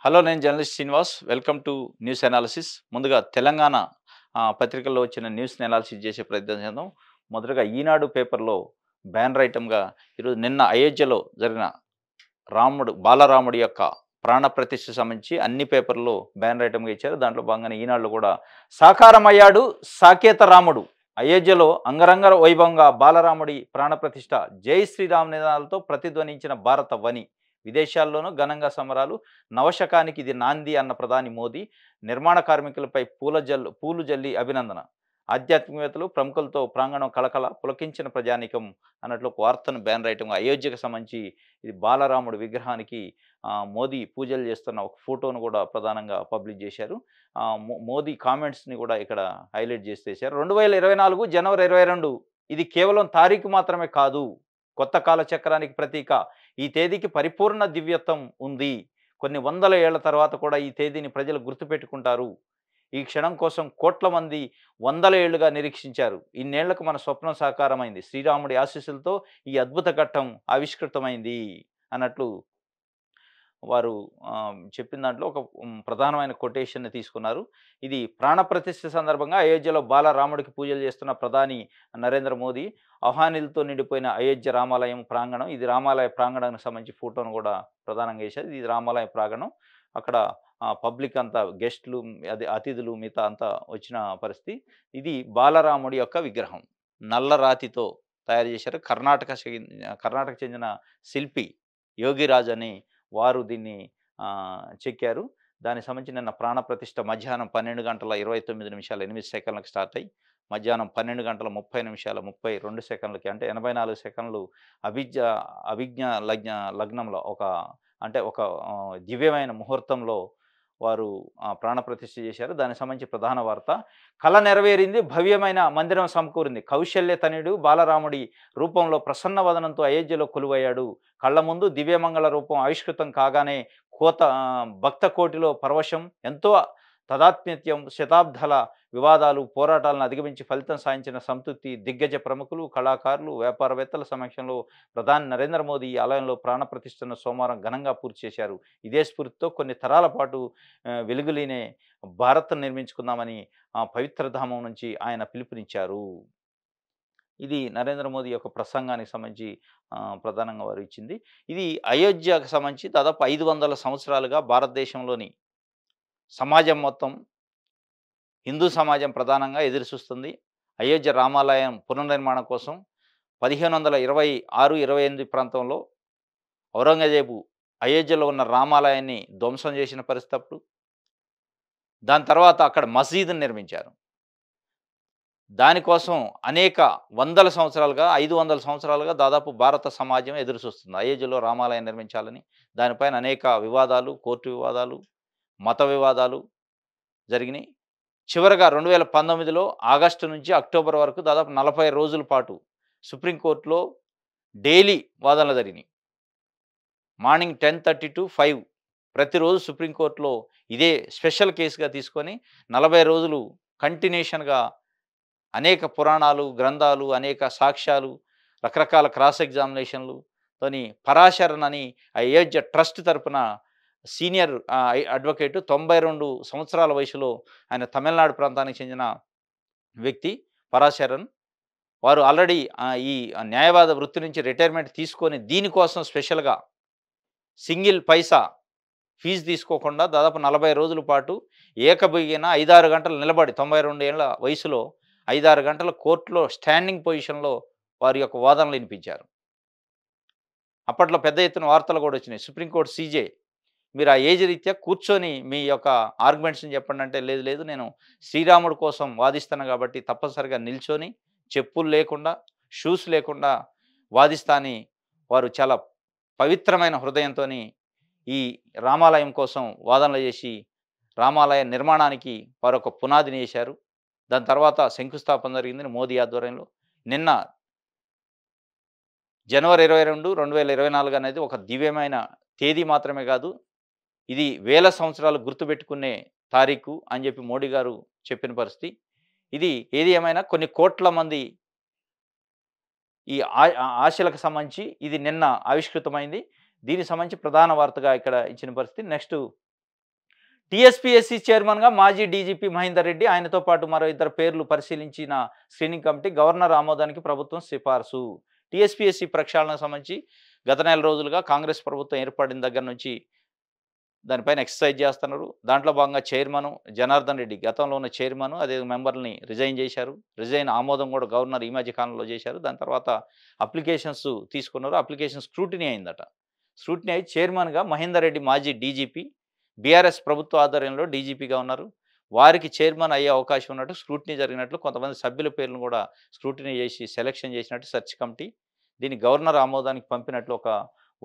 Hello, నేను journalist Srinivas. Welcome to news analysis. ముందుగా తెలంగాణ పత్రికల్లో వచ్చిన న్యూస్‌ని అనాలిసిస్ చేసే ప్రయత్నం చేద్దాం. మొదటగా ఈనాడు పేపర్‌లో బ్యానర్ ఐటెమ్‌గా ఈరోజు నిన్న అయోధ్యలో జరిగిన బాలరాముడి యొక్క ప్రాణ ప్రతిష్ఠకు సంబంధించి అన్ని పేపర్‌లో బ్యానర్ ఐటెమ్‌గా ఇచ్చారు. దాంట్లో భాగంగానే ఈనాడులో కూడా సాకారమయ్యాడు సాకేత రాముడు. అయోధ్యలో అంగరంగ వైభవంగా బాలరాముడి ప్రాణ ప్రతిష్ఠ, జై శ్రీరామ్ నినాదాలతో ప్రతిధ్వనించిన భారత వని. విదేశాల్లోనూ ఘనంగా సంబరాలు. నవశకానికి ఇది నాంది అన్న ప్రధాని మోదీ. నిర్మాణ కార్మికులపై పూలు జల్లి అభినందన. ఆధ్యాత్మికవేత్తలు ప్రముఖులతో ప్రాంగణం కళకళ, పులకించిన ప్రజానీకం అన్నట్లు ఒక వార్తను బ్యానర్ ఐటమ్‌గా అయోధ్యకు సంబంధించి ఇది బాలరాముడి విగ్రహానికి మోదీ పూజలు చేస్తున్న ఒక ఫోటోను కూడా ప్రధానంగా పబ్లిష్ చేశారు. మోదీ కామెంట్స్‌ని కూడా ఇక్కడ హైలైట్ చేసేశారు. 2024 జనవరి 22 ఇది కేవలం తారీఖు మాత్రమే కాదు, కొత్త కాలచక్రానికి ప్రతీక. ఈ తేదీకి పరిపూర్ణ దివ్యత్వం ఉంది. కొన్ని వందల ఏళ్ల తర్వాత కూడా ఈ తేదీని ప్రజలు గుర్తుపెట్టుకుంటారు. ఈ క్షణం కోసం కోట్ల మంది వందల ఏళ్లుగా నిరీక్షించారు. ఇన్నేళ్లకు మన స్వప్నం సాకారమైంది. శ్రీరాముడి ఆశీస్సులతో ఈ అద్భుత ఘట్టం ఆవిష్కృతమైంది అన్నట్లు వారు చెప్పిన దాంట్లో ఒక ప్రధానమైన కొటేషన్‌ని తీసుకున్నారు. ఇది ప్రాణప్రతిష్ఠ సందర్భంగా అయోధ్యలో బాలరాముడికి పూజలు చేస్తున్న ప్రధాని నరేంద్ర మోదీ, ఆహ్వానితులతో నిండిపోయిన అయోధ్య రామాలయం ప్రాంగణం. ఇది రామాలయ ప్రాంగణానికి సంబంధించి ఫోటోను కూడా ప్రధానంగా ఏశారు. ఇది రామాలయ ప్రాంగణం. అక్కడ పబ్లిక్ అంతా గెస్ట్‌లు, అదే అతిథులు మిగతా అంతా వచ్చిన పరిస్థితి. ఇది బాలరాముడి యొక్క విగ్రహం. నల్ల రాతితో తయారు చేశారు. కర్ణాటక చెందిన శిల్పి యోగిరాజ్ అని వారు దీన్ని చెక్కారు. దానికి సంబంధించి నిన్న ప్రాణప్రతిష్ఠ మధ్యాహ్నం 12:29:08 స్టార్ట్ అయ్యి, మధ్యాహ్నం 12:30:32 అంటే 84 సెకన్లు అభిజ్ఞ అభిజ్ఞ లగ్నంలో ఒక దివ్యమైన ముహూర్తంలో వారు ప్రాణప్రతిష్ఠ చేశారు. దానికి సంబంధించి ప్రధాన వార్త. కల నెరవేరింది, భవ్యమైన మందిరం సమకూరింది. కౌశల్య తనయుడు బాలరాముడి రూపంలో ప్రసన్న వదనంతో అయోధ్యలో కొలువయ్యాడు. కళ్ళ ముందు దివ్యమంగళ రూపం ఆవిష్కృతం కాగానే భక్త కోటిలో పరవశం. ఎంతో తదాత్మ్యత్యం, శతాబ్దాల వివాదాలు, పోరాటాలను అధిగమించి ఫలితం సాధించిన సంతృప్తి. దిగ్గజ ప్రముఖులు, కళాకారులు, వ్యాపారవేత్తల సమక్షంలో ప్రధాని నరేంద్ర మోదీ ఈ ఆలయంలో ప్రాణప్రతిష్ఠను సోమవారం ఘనంగా పూర్తి చేశారు. ఇదే స్ఫూర్తితో కొన్ని తరాల పాటు వెలుగులీనే భారత్‌ను నిర్మించుకుందామని పవిత్రధామం నుంచి ఆయన పిలుపునిచ్చారు. ఇది నరేంద్ర మోదీ యొక్క ప్రసంగానికి సంబంధించి ప్రధానంగా వారు ఇచ్చింది. ఇది అయోధ్యకు సంబంధించి దాదాపు 500 సంవత్సరాలుగా భారతదేశంలోని సమాజం మొత్తం, హిందూ సమాజం ప్రధానంగా ఎదురుచూస్తుంది. అయోధ్య రామాలయం పునర్నిర్మాణం కోసం 1526, 28 ప్రాంతంలో ఔరంగజేబు అయోధ్యలో ఉన్న రామాలయాన్ని ధ్వంసం చేసిన పరిస్థితి అప్పుడు. దాని తర్వాత అక్కడ మసీదుని నిర్మించారు. దానికోసం అనేక వందల సంవత్సరాలుగా, 500 సంవత్సరాలుగా దాదాపు భారత సమాజం ఎదురుచూస్తుంది. అయోధ్యలో రామాలయం నిర్మించాలని. దానిపైన అనేక వివాదాలు, కోర్టు వివాదాలు, మత వివాదాలు జరిగినాయి. చివరగా 2019లో ఆగస్టు నుంచి అక్టోబర్ వరకు దాదాపు 40 రోజుల పాటు సుప్రీంకోర్టులో డైలీ వాదనలు జరిగినాయి. మార్నింగ్ 10:30 to 5 ప్రతిరోజు సుప్రీంకోర్టులో ఇదే స్పెషల్ కేసుగా తీసుకొని 40 రోజులు కంటిన్యూషన్‌గా అనేక పురాణాలు, గ్రంథాలు, అనేక సాక్ష్యాలు, రకరకాల క్రాస్ ఎగ్జామినేషన్లు తోని పరాశరన్ అని అయోధ్య ట్రస్ట్ తరపున సీనియర్ అడ్వకేట్, 92 సంవత్సరాల వయసులో ఆయన తమిళనాడు ప్రాంతానికి చెందిన వ్యక్తి పరాశరన్. వారు ఆల్రెడీ ఈ న్యాయవాద వృత్తి నుంచి రిటైర్మెంట్ తీసుకొని దీనికోసం స్పెషల్‌గా సింగిల్ పైసా ఫీజు తీసుకోకుండా దాదాపు 40 రోజుల పాటు ఏకబిగిన 5, 6 గంటలు నిలబడి 92 ఏళ్ల వయసులో 5, 6 గంటల కోర్టులో స్టాండింగ్ పొజిషన్‌లో వారి యొక్క వాదనలు వినిపించారు. అప్పట్లో పెద్ద ఎత్తున వార్తలు కూడా వచ్చినాయి. సుప్రీంకోర్టు సీజే, మీరు ఆ ఏజ్ రీత్యా కూర్చొని మీ యొక్క ఆర్గ్యుమెంట్స్‌ని చెప్పండి అంటే, లేదు లేదు నేను శ్రీరాముడి కోసం వాదిస్తాను కాబట్టి తప్పనిసరిగా నిల్చొని చెప్పులు లేకుండా, షూస్ లేకుండా వాదిస్తా అని వారు చాలా పవిత్రమైన హృదయంతోని ఈ రామాలయం కోసం వాదనలు చేసి రామాలయ నిర్మాణానికి వారొక పునాదిని వేశారు. దాని తర్వాత శంకుస్థాపన జరిగింది మోదీ ఆధ్వర్యంలో. నిన్న జనవరి 22, 2024 అనేది ఒక దివ్యమైన తేదీ మాత్రమే కాదు, ఇది వేల సంవత్సరాలు గుర్తుపెట్టుకునే తారీఖు అని చెప్పి మోడీ గారు చెప్పిన పరిస్థితి. ఇది ఏది ఏమైనా కొన్ని కోట్ల మంది ఈ ఆశలకు సంబంధించి ఇది నిన్న ఆవిష్కృతమైంది. దీనికి సంబంధించి ప్రధాన వార్తగా ఇక్కడ ఇచ్చిన పరిస్థితి. నెక్స్ట్ టీఎస్పీఎస్సీ చైర్మన్గా మాజీ డీజీపీ మహేందర్ రెడ్డి, ఆయనతో పాటు మరో ఇద్దరు పేర్లు పరిశీలించిన స్క్రీనింగ్ కమిటీ గవర్నర్ ఆమోదానికి ప్రభుత్వం సిఫార్సు. టీఎస్పీఎస్సీ ప్రక్షాళనకు సంబంధించి గత నెల రోజులుగా కాంగ్రెస్ ప్రభుత్వం ఏర్పడిన దగ్గర నుంచి దానిపైన ఎక్సర్సైజ్ చేస్తున్నారు. దాంట్లో భాగంగా చైర్మన్ జనార్దన్ రెడ్డి, గతంలో ఉన్న చైర్మన్ అదే మెంబర్ని రిజైన్ చేశారు. రిజైన్ ఆమోదం కూడా గవర్నర్ ఈ మధ్య కాలంలో చేశారు. దాని తర్వాత అప్లికేషన్స్ తీసుకున్నారు. అప్లికేషన్ స్క్రూటినీ అయిందట. స్క్రూటినీ అయి చైర్మన్గా మహేందర్ రెడ్డి మాజీ డీజీపీ, బీఆర్ఎస్ ప్రభుత్వ ఆధ్వర్యంలో డీజీపీగా ఉన్నారు. వారికి చైర్మన్ అయ్యే అవకాశం ఉన్నట్టు స్క్రూటినీ జరిగినట్లు, కొంతమంది సభ్యుల పేర్లను కూడా స్క్రూటినీ చేసి సెలక్షన్ చేసినట్టు సెర్చ్ కమిటీ దీన్ని గవర్నర్ ఆమోదానికి పంపినట్లు ఒక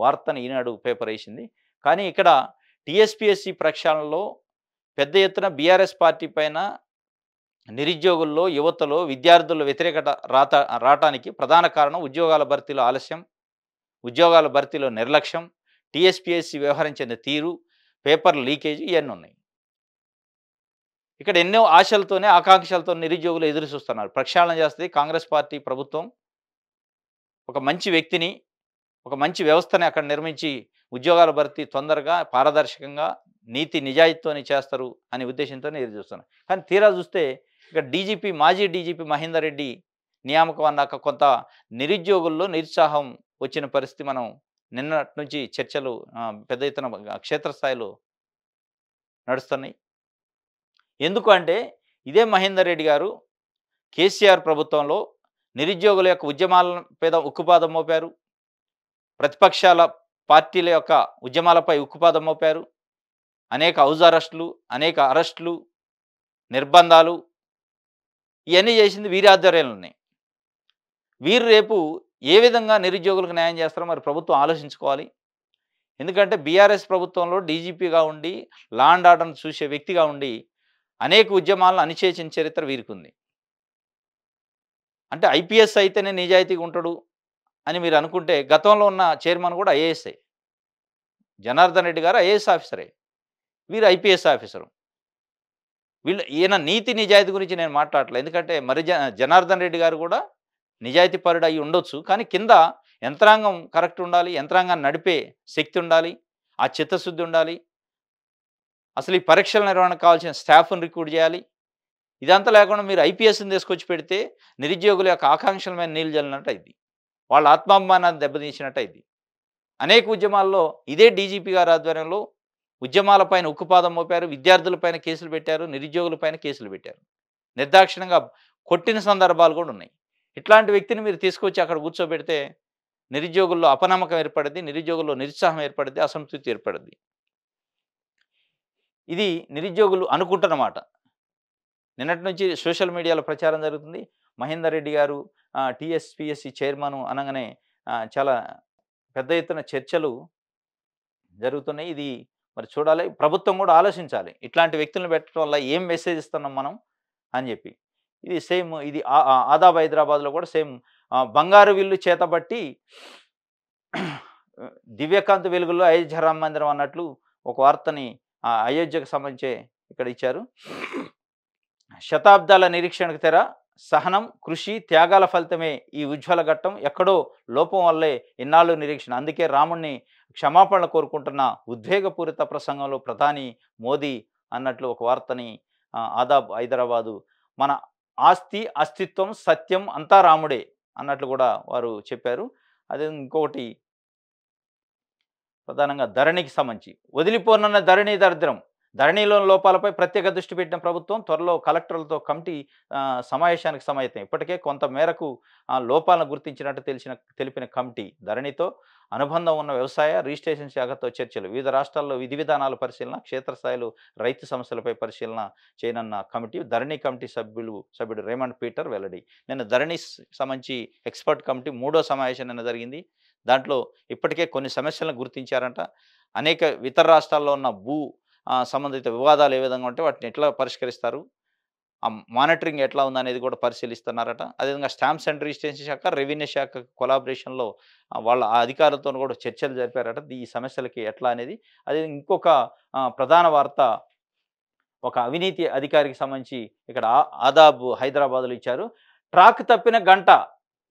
వార్తను ఈనాడు పేపర్ వేసింది. కానీ ఇక్కడ టీఎస్పీఎస్సీ ప్రక్షాళనలో పెద్ద ఎత్తున బీఆర్ఎస్ పార్టీ పైన నిరుద్యోగుల్లో, యువతలో, విద్యార్థుల వ్యతిరేకత రావటానికి ప్రధాన కారణం ఉద్యోగాల భర్తీలో ఆలస్యం, ఉద్యోగాల భర్తీలో నిర్లక్ష్యం, టీఎస్పీఎస్సీ వ్యవహరించిన తీరు, పేపర్ లీకేజీ ఇవన్నీ ఉన్నాయి. ఇక్కడ ఎన్నో ఆశలతోనే ఆకాంక్షలతో నిరుద్యోగులు ఎదురు చూస్తున్నారు. ప్రక్షాళన చేస్తుంది కాంగ్రెస్ పార్టీ ప్రభుత్వం. ఒక మంచి వ్యక్తిని, ఒక మంచి వ్యవస్థని అక్కడ నిర్మించి ఉద్యోగాల భర్తీ తొందరగా, పారదర్శకంగా, నీతి నిజాయితీతోని చేస్తారు అనే ఉద్దేశంతోనే ఎదురు చూస్తున్నారు. కానీ తీరా చూస్తే ఇక్కడ మాజీ డీజీపీ మహేందర్ రెడ్డి నియామకం అన్నాక కొంత నిరుద్యోగుల్లో నిరుత్సాహం వచ్చిన పరిస్థితి మనం నిన్నటి నుంచి చర్చలు పెద్ద ఎత్తున క్షేత్రస్థాయిలో నడుస్తున్నాయి. ఎందుకు అంటే ఇదే మహేందర్ రెడ్డి గారు కేసీఆర్ ప్రభుత్వంలో నిరుద్యోగుల యొక్క ఉద్యమాల మీద ఉక్కుపాదం మోపారు. ప్రతిపక్షాల పార్టీల యొక్క ఉద్యమాలపై ఉక్కుపాదం మోపారు. అనేక హౌజ్ అరెస్టులు, అనేక అరెస్టులు, నిర్బంధాలు ఇవన్నీ చేసింది వీరి ఆధ్వర్యంలోనే. వీరు రేపు ఏ విధంగా నిరుద్యోగులకు న్యాయం చేస్తారో మరి ప్రభుత్వం ఆలోచించుకోవాలి. ఎందుకంటే బీఆర్ఎస్ ప్రభుత్వంలో డీజీపీగా ఉండి, లా అండ్ ఆర్డర్ను చూసే వ్యక్తిగా ఉండి అనేక ఉద్యమాలను అణిచేసిన చరిత్ర వీరికి ఉంది. అంటే ఐపీఎస్ అయితేనే నిజాయితీగా ఉంటాడు అని మీరు అనుకుంటే గతంలో ఉన్న చైర్మన్ కూడా ఐఏఎస్ఏ. జనార్దన్ రెడ్డి గారు ఐఏఎస్ ఆఫీసరే, వీరు ఐపీఎస్ ఆఫీసరు. ఈయన నీతి నిజాయితీ గురించి నేను మాట్లాడట్లేదు. ఎందుకంటే మరి జనార్దన్ రెడ్డి గారు కూడా నిజాయితీ పరుడు అయి ఉండొచ్చు. కానీ కింద యంత్రాంగం కరెక్ట్ ఉండాలి, యంత్రాంగాన్ని నడిపే శక్తి ఉండాలి, ఆ చిత్తశుద్ధి ఉండాలి. అసలు ఈ పరీక్షల నిర్వహణకు కావాల్సిన స్టాఫ్ను రిక్రూట్ చేయాలి. ఇదంతా లేకుండా మీరు ఐపీఎస్ని తీసుకొచ్చి పెడితే నిరుద్యోగుల యొక్క ఆకాంక్షల మీద నీళ్ళు జల్లినట్టు అయింది, వాళ్ళ ఆత్మాభిమానాన్ని దెబ్బతీసినట్టు అయింది. అనేక ఉద్యమాల్లో ఇదే డీజీపీ గారి ఆధ్వర్యంలో ఉద్యమాలపైన ఉక్కుపాదం మోపారు, విద్యార్థులపైన కేసులు పెట్టారు, నిరుద్యోగులపైన కేసులు పెట్టారు, నిర్దాక్షిణంగా కొట్టిన సందర్భాలు కూడా ఉన్నాయి. ఇట్లాంటి వ్యక్తిని మీరు తీసుకొచ్చి అక్కడ కూర్చోబెడితే నిరుద్యోగుల్లో అపనమ్మకం ఏర్పడుద్ది, నిరుద్యోగుల్లో నిరుత్సాహం ఏర్పడుద్ది, అసంతృప్తి ఏర్పడుద్ది. ఇది నిరుద్యోగులు అనుకుంటున్నమాట. నిన్నటి నుంచి సోషల్ మీడియాలో ప్రచారం జరుగుతుంది. మహేందర్ రెడ్డి గారు టీఎస్పీఎస్సీ చైర్మన్ అనగానే చాలా పెద్ద ఎత్తున చర్చలు జరుగుతున్నాయి. ఇది మరి చూడాలి, ప్రభుత్వం కూడా ఆలోచించాలి. ఇట్లాంటి వ్యక్తులను పెట్టడం వల్ల ఏం మెసేజ్ ఇస్తున్నాం మనం అని చెప్పి. ఇది సేమ్ ఇది ఆదాబ్ హైదరాబాద్లో కూడా సేమ్ బంగారు విల్లు చేతబట్టి దివ్యకాంత్ వెలుగులో అయోధ్య రామ మందిరం అన్నట్లు ఒక వార్తని అయోధ్యకు సంబంధించే ఇక్కడ ఇచ్చారు. శతాబ్దాల నిరీక్షణకు తెర, సహనం, కృషి, త్యాగాల ఫలితమే ఈ ఉజ్వల ఘట్టం, ఎక్కడో లోపం వల్లే ఇన్నాళ్ళు నిరీక్షణ, అందుకే రాముణ్ణి క్షమాపణ కోరుకుంటున్న ఉద్వేగపూరిత ప్రసంగంలో ప్రధాని మోదీ అన్నట్లు ఒక వార్తని ఆదాబ్ హైదరాబాదు. మన ఆస్తి, అస్తిత్వం, సత్యం అంతా రాముడే అన్నట్లు కూడా వారు చెప్పారు. అదే ఇంకొకటి ప్రధానంగా ధరణికి సంబంధించి, వదిలిపోనున్న ధరణి దరిద్రం, ధరణిలోని లోపాలపై ప్రత్యేక దృష్టి పెట్టిన ప్రభుత్వం త్వరలో కలెక్టర్లతో కమిటీ సమావేశానికి సమాయత్తం. ఇప్పటికే కొంత మేరకు లోపాలను గుర్తించినట్టు తెలిపిన కమిటీ ధరణితో అనుబంధం ఉన్న వ్యవసాయ రిజిస్ట్రేషన్ శాఖతో చర్చలు, వివిధ రాష్ట్రాల్లో విధి విధానాల పరిశీలన, క్షేత్రస్థాయిలో రైతు సమస్యలపై పరిశీలన చేయనున్న కమిటీ. ధరణి కమిటీ సభ్యుడు రేమండ్ పీటర్ వెల్లడి. నిన్న ధరణి సంబంధించి ఎక్స్పర్ట్ కమిటీ 3వ సమావేశం నిన్న జరిగింది. దాంట్లో ఇప్పటికే కొన్ని సమస్యలను గుర్తించారంట. అనేక ఇతర రాష్ట్రాల్లో ఉన్న సంబంధిత వివాదాలు ఏ విధంగా ఉంటే వాటిని ఎట్లా పరిష్కరిస్తారు, ఆ మానిటరింగ్ ఎట్లా ఉందనేది కూడా పరిశీలిస్తున్నారట. అదేవిధంగా స్టాంప్స్ అండ్ రిజిస్ట్రేషన్ శాఖ, రెవెన్యూ శాఖ కొలాబరేషన్లో వాళ్ళ అధికారులతో కూడా చర్చలు జరిపారట ఈ సమస్యలకి ఎట్లా అనేది. అదే ఇంకొక ప్రధాన వార్త, ఒక అవినీతి అధికారికి సంబంధించి ఇక్కడ ఆదాబ్ హైదరాబాద్లో ఇచ్చారు. ట్రాక్ తప్పిన గంట,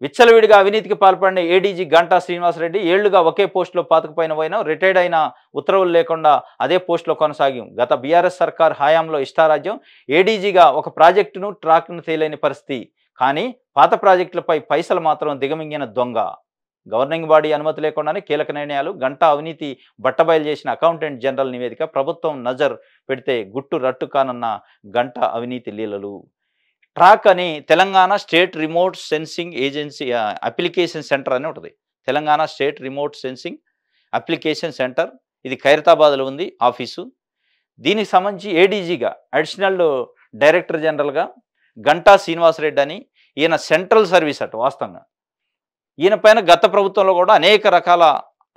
విచ్చలవిడిగా అవినీతికి పాల్పడిన ఏడీజీ గంటా శ్రీనివాసరెడ్డి ఏళ్లుగా ఒకే పోస్టులో పాతుకుపోయిన రిటైర్డ్ అయిన ఉత్తర్వులు లేకుండా అదే పోస్టులో కొనసాగాం. గత బీఆర్ఎస్ సర్కార్ హయాంలో ఇష్టారాజ్యం ఏడీజీగా ఒక ప్రాజెక్టును ట్రాక్ను తేలేని పరిస్థితి. కానీ పాత ప్రాజెక్టులపై పైసలు మాత్రం దిగమింగిన దొంగ. గవర్నింగ్ బాడీ అనుమతి లేకుండానే కీలక నిర్ణయాలు. గంటా అవినీతి బట్టబయలు చేసిన అకౌంటెంట్ జనరల్ నివేదిక. ప్రభుత్వం నజర్ పెడితే గుట్టు రట్టు కానున్న గంటా అవినీతి లీలలు. ట్రాక్ అని Telangana state remote sensing agency application centre అని ఉంటుంది. Telangana state remote sensing application centre. ఇది ఖైరతాబాద్లో ఉంది ఆఫీసు. దీనికి సంబంధించి ఏడీజీగా అడిషనల్ డైరెక్టర్ జనరల్గా గంటా శ్రీనివాసరెడ్డి అని, ఈయన సెంట్రల్ సర్వీస్ అటు వాస్తవంగా. ఈయన పైన గత ప్రభుత్వంలో కూడా అనేక రకాల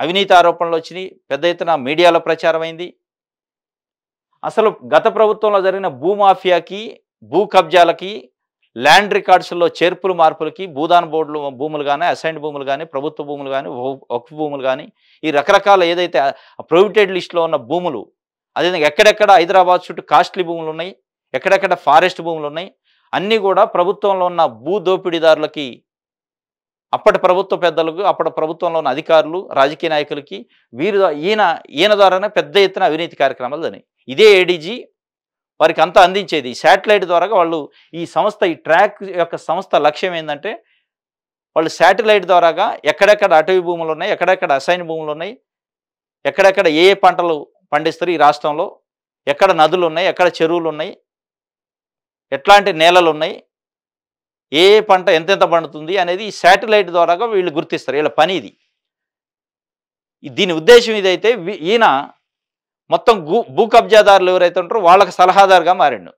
అవినీతి ఆరోపణలు వచ్చినాయి. పెద్ద ఎత్తున మీడియాలో ప్రచారమైంది. అసలు గత ప్రభుత్వంలో జరిగిన భూమాఫియాకి, భూ కబ్జాలకి, ల్యాండ్ రికార్డ్స్లో చేర్పులు మార్పులకి, భూదాన బోర్డులు భూములు కానీ, అసైన్డ్ భూములు కానీ, ప్రభుత్వ భూములు కానీ, వక్ఫ్ భూములు కానీ, ఈ రకరకాల ఏదైతే ప్రొహిబిటెడ్ లిస్టులో ఉన్న భూములు, అదేవిధంగా ఎక్కడెక్కడ హైదరాబాద్ చుట్టూ కాస్ట్లీ భూములు ఉన్నాయి, ఎక్కడెక్కడ ఫారెస్ట్ భూములు ఉన్నాయి, అన్నీ కూడా ప్రభుత్వంలో ఉన్న భూ దోపిడీదారులకి, అప్పటి ప్రభుత్వ పెద్దలకు, అప్పటి ప్రభుత్వంలో ఉన్న అధికారులు, రాజకీయ నాయకులకి ఈయన ద్వారానే పెద్ద ఎత్తున అవినీతి కార్యక్రమాలు జరిగాయి. ఇదే ఏడీజీ వారికి అంతా అందించేది. శాటిలైట్ ద్వారా వాళ్ళు ఈ సంస్థ, ఈ ట్రాక్ యొక్క సంస్థ లక్ష్యం ఏంటంటే, వాళ్ళు శాటిలైట్ ద్వారాగా ఎక్కడెక్కడ అటవీ భూములు ఉన్నాయి, ఎక్కడెక్కడ అసైన్ భూములు ఉన్నాయి, ఎక్కడెక్కడ ఏ పంటలు పండిస్తారు ఈ రాష్ట్రంలో, ఎక్కడ నదులు ఉన్నాయి, ఎక్కడ చెరువులు ఉన్నాయి, ఎట్లాంటి నేలలు ఉన్నాయి, ఏ పంట ఎంతెంత పండుతుంది అనేది ఈ శాటిలైట్ ద్వారాగా వీళ్ళు గుర్తిస్తారు. వీళ్ళ పని ఇది. దీని ఉద్దేశం ఇదైతే ఈయన మొత్తం భూ కబ్జాదారులు ఎవరైతే ఉంటారో వాళ్ళకి సలహాదారుగా మారిండు.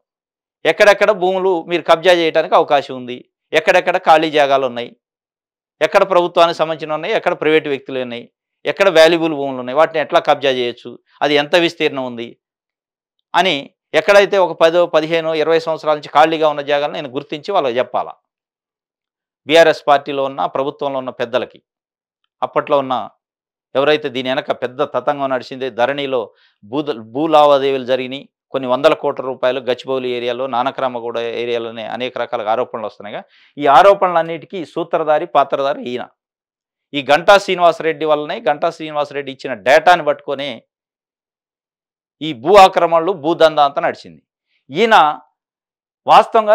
ఎక్కడెక్కడ భూములు మీరు కబ్జా చేయడానికి అవకాశం ఉంది, ఎక్కడెక్కడ ఖాళీ జాగాలు ఉన్నాయి, ఎక్కడ ప్రభుత్వానికి సంబంధించిన ఉన్నాయి, ఎక్కడ ప్రైవేటు వ్యక్తులు ఉన్నాయి, ఎక్కడ వాల్యుబుల్ భూములు ఉన్నాయి, వాటిని ఎట్లా కబ్జా చేయొచ్చు, అది ఎంత విస్తీర్ణం ఉంది అని, ఎక్కడైతే ఒక 10, 15, 20 సంవత్సరాల నుంచి ఖాళీగా ఉన్న జాగాలను నేను గుర్తించి వాళ్ళకి చెప్పాలా. బీఆర్ఎస్ పార్టీలో ఉన్న, ప్రభుత్వంలో ఉన్న పెద్దలకి, అప్పట్లో ఉన్న ఎవరైతే దీని వెనక పెద్ద తతంగం నడిచింది, ధరణిలో భూ లావాదేవీలు జరిగినాయి, కొన్ని వందల కోట్ల రూపాయలు గచ్చిబౌలి ఏరియాలో, నానక్రామగూడ ఏరియాలోనే అనేక రకాల ఆరోపణలు వస్తున్నాయిగా. ఈ ఆరోపణలన్నిటికీ సూత్రధారి, పాత్రధారి ఈయన. ఈ గంటా శ్రీనివాసరెడ్డి వల్లనే, గంటా శ్రీనివాసరెడ్డి ఇచ్చిన డేటాని పట్టుకొని ఈ భూ ఆక్రమణలు, భూదందా అంతా నడిచింది. ఈయన వాస్తవంగా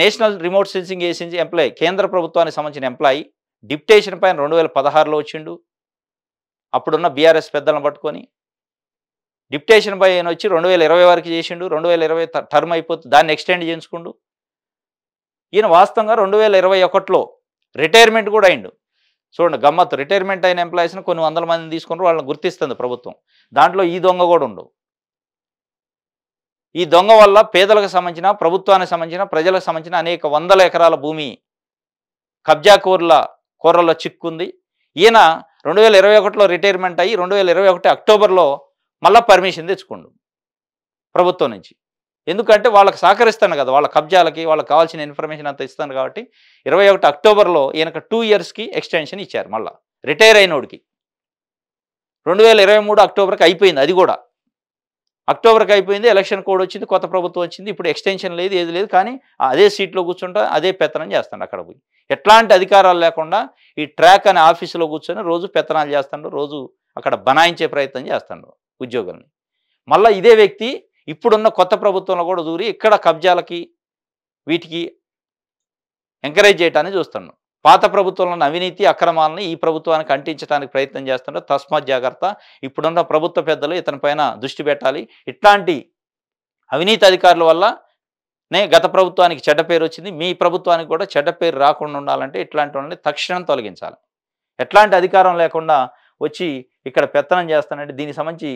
national remote sensing agency employee, కేంద్ర ప్రభుత్వానికి సంబంధించిన ఎంప్లాయీ. డిప్యుటేషన్ పైన 2016లో వచ్చిండు. అప్పుడున్న బీఆర్ఎస్ పెద్దలను పట్టుకొని డిప్యుటేషన్ పై ఆయన వచ్చి 2020 వరకు చేసిండు. 2020 టర్మ్ అయిపోతుంది, దాన్ని ఎక్స్టెండ్ చేసుకుండు. ఈయన వాస్తవంగా 2021లో రిటైర్మెంట్ కూడా అయిండు. చూడండి గమ్మత్తు, రిటైర్మెంట్ అయిన ఎంప్లాయీస్ని కొన్ని వందల మందిని తీసుకుని వాళ్ళని గుర్తిస్తుంది ప్రభుత్వం. దాంట్లో ఈ దొంగ కూడా ఉండు. ఈ దొంగ వల్ల పేదలకు సంబంధించిన, ప్రభుత్వానికి సంబంధించిన, ప్రజలకు సంబంధించిన అనేక వందల ఎకరాల భూమి కబ్జా కోరల్లో చిక్కుంది. ఈయన 2021లో రిటైర్మెంట్ అయ్యి 2021 అక్టోబర్లో మళ్ళీ పర్మిషన్ తెచ్చుకోండు ప్రభుత్వం నుంచి. ఎందుకంటే వాళ్ళకి సహకరిస్తాను కదా, వాళ్ళ కబ్జాలకి, వాళ్ళకి కావాల్సిన ఇన్ఫర్మేషన్ అంతా ఇస్తాను కాబట్టి 21 అక్టోబర్లో ఈయనకు 2 ఇయర్స్కి ఎక్స్టెన్షన్ ఇచ్చారు. మళ్ళీ రిటైర్ అయినోడికి 2023 అక్టోబర్కి అయిపోయింది. అది కూడా అక్టోబర్కి అయిపోయింది. ఎలక్షన్ కోడ్ వచ్చింది, కొత్త ప్రభుత్వం వచ్చింది. ఇప్పుడు ఎక్స్టెన్షన్ లేదు, ఏది లేదు. కానీ అదే సీట్లో కూర్చుంటా, అదే పెత్తనం చేస్తాడు. అక్కడ పోయి ఎట్లాంటి అధికారాలు లేకుండా ఈ ట్రాక్ అనే ఆఫీసులో కూర్చొని రోజు పెత్తనాలు చేస్తాడు, రోజు అక్కడ బనాయించే ప్రయత్నం చేస్తాడు ఉద్యోగుల్ని. మళ్ళీ ఇదే వ్యక్తి ఇప్పుడున్న కొత్త ప్రభుత్వంలో కూడా దూరి ఇక్కడ కబ్జాలకి, వీటికి ఎంకరేజ్ చేయడానికి చూస్తున్నాడు. పాత ప్రభుత్వంలో ఉన్న అవినీతి, అక్రమాలని ఈ ప్రభుత్వానికి అంటించడానికి ప్రయత్నం చేస్తున్నాడు. తస్మాత్ జాగ్రత్త. ఇప్పుడున్న ప్రభుత్వ పెద్దలు ఇతని పైన దృష్టి పెట్టాలి. ఇట్లాంటి అవినీతి అధికారుల వల్లనే గత ప్రభుత్వానికి చెడ్డ పేరు వచ్చింది. మీ ప్రభుత్వానికి కూడా చెడ్డ పేరు రాకుండా ఉండాలంటే ఇట్లాంటి వాళ్ళని తక్షణం తొలగించాలి. ఎట్లాంటి అధికారం లేకుండా వచ్చి ఇక్కడ పెత్తనం చేస్తానంటే దీనికి సంబంధించి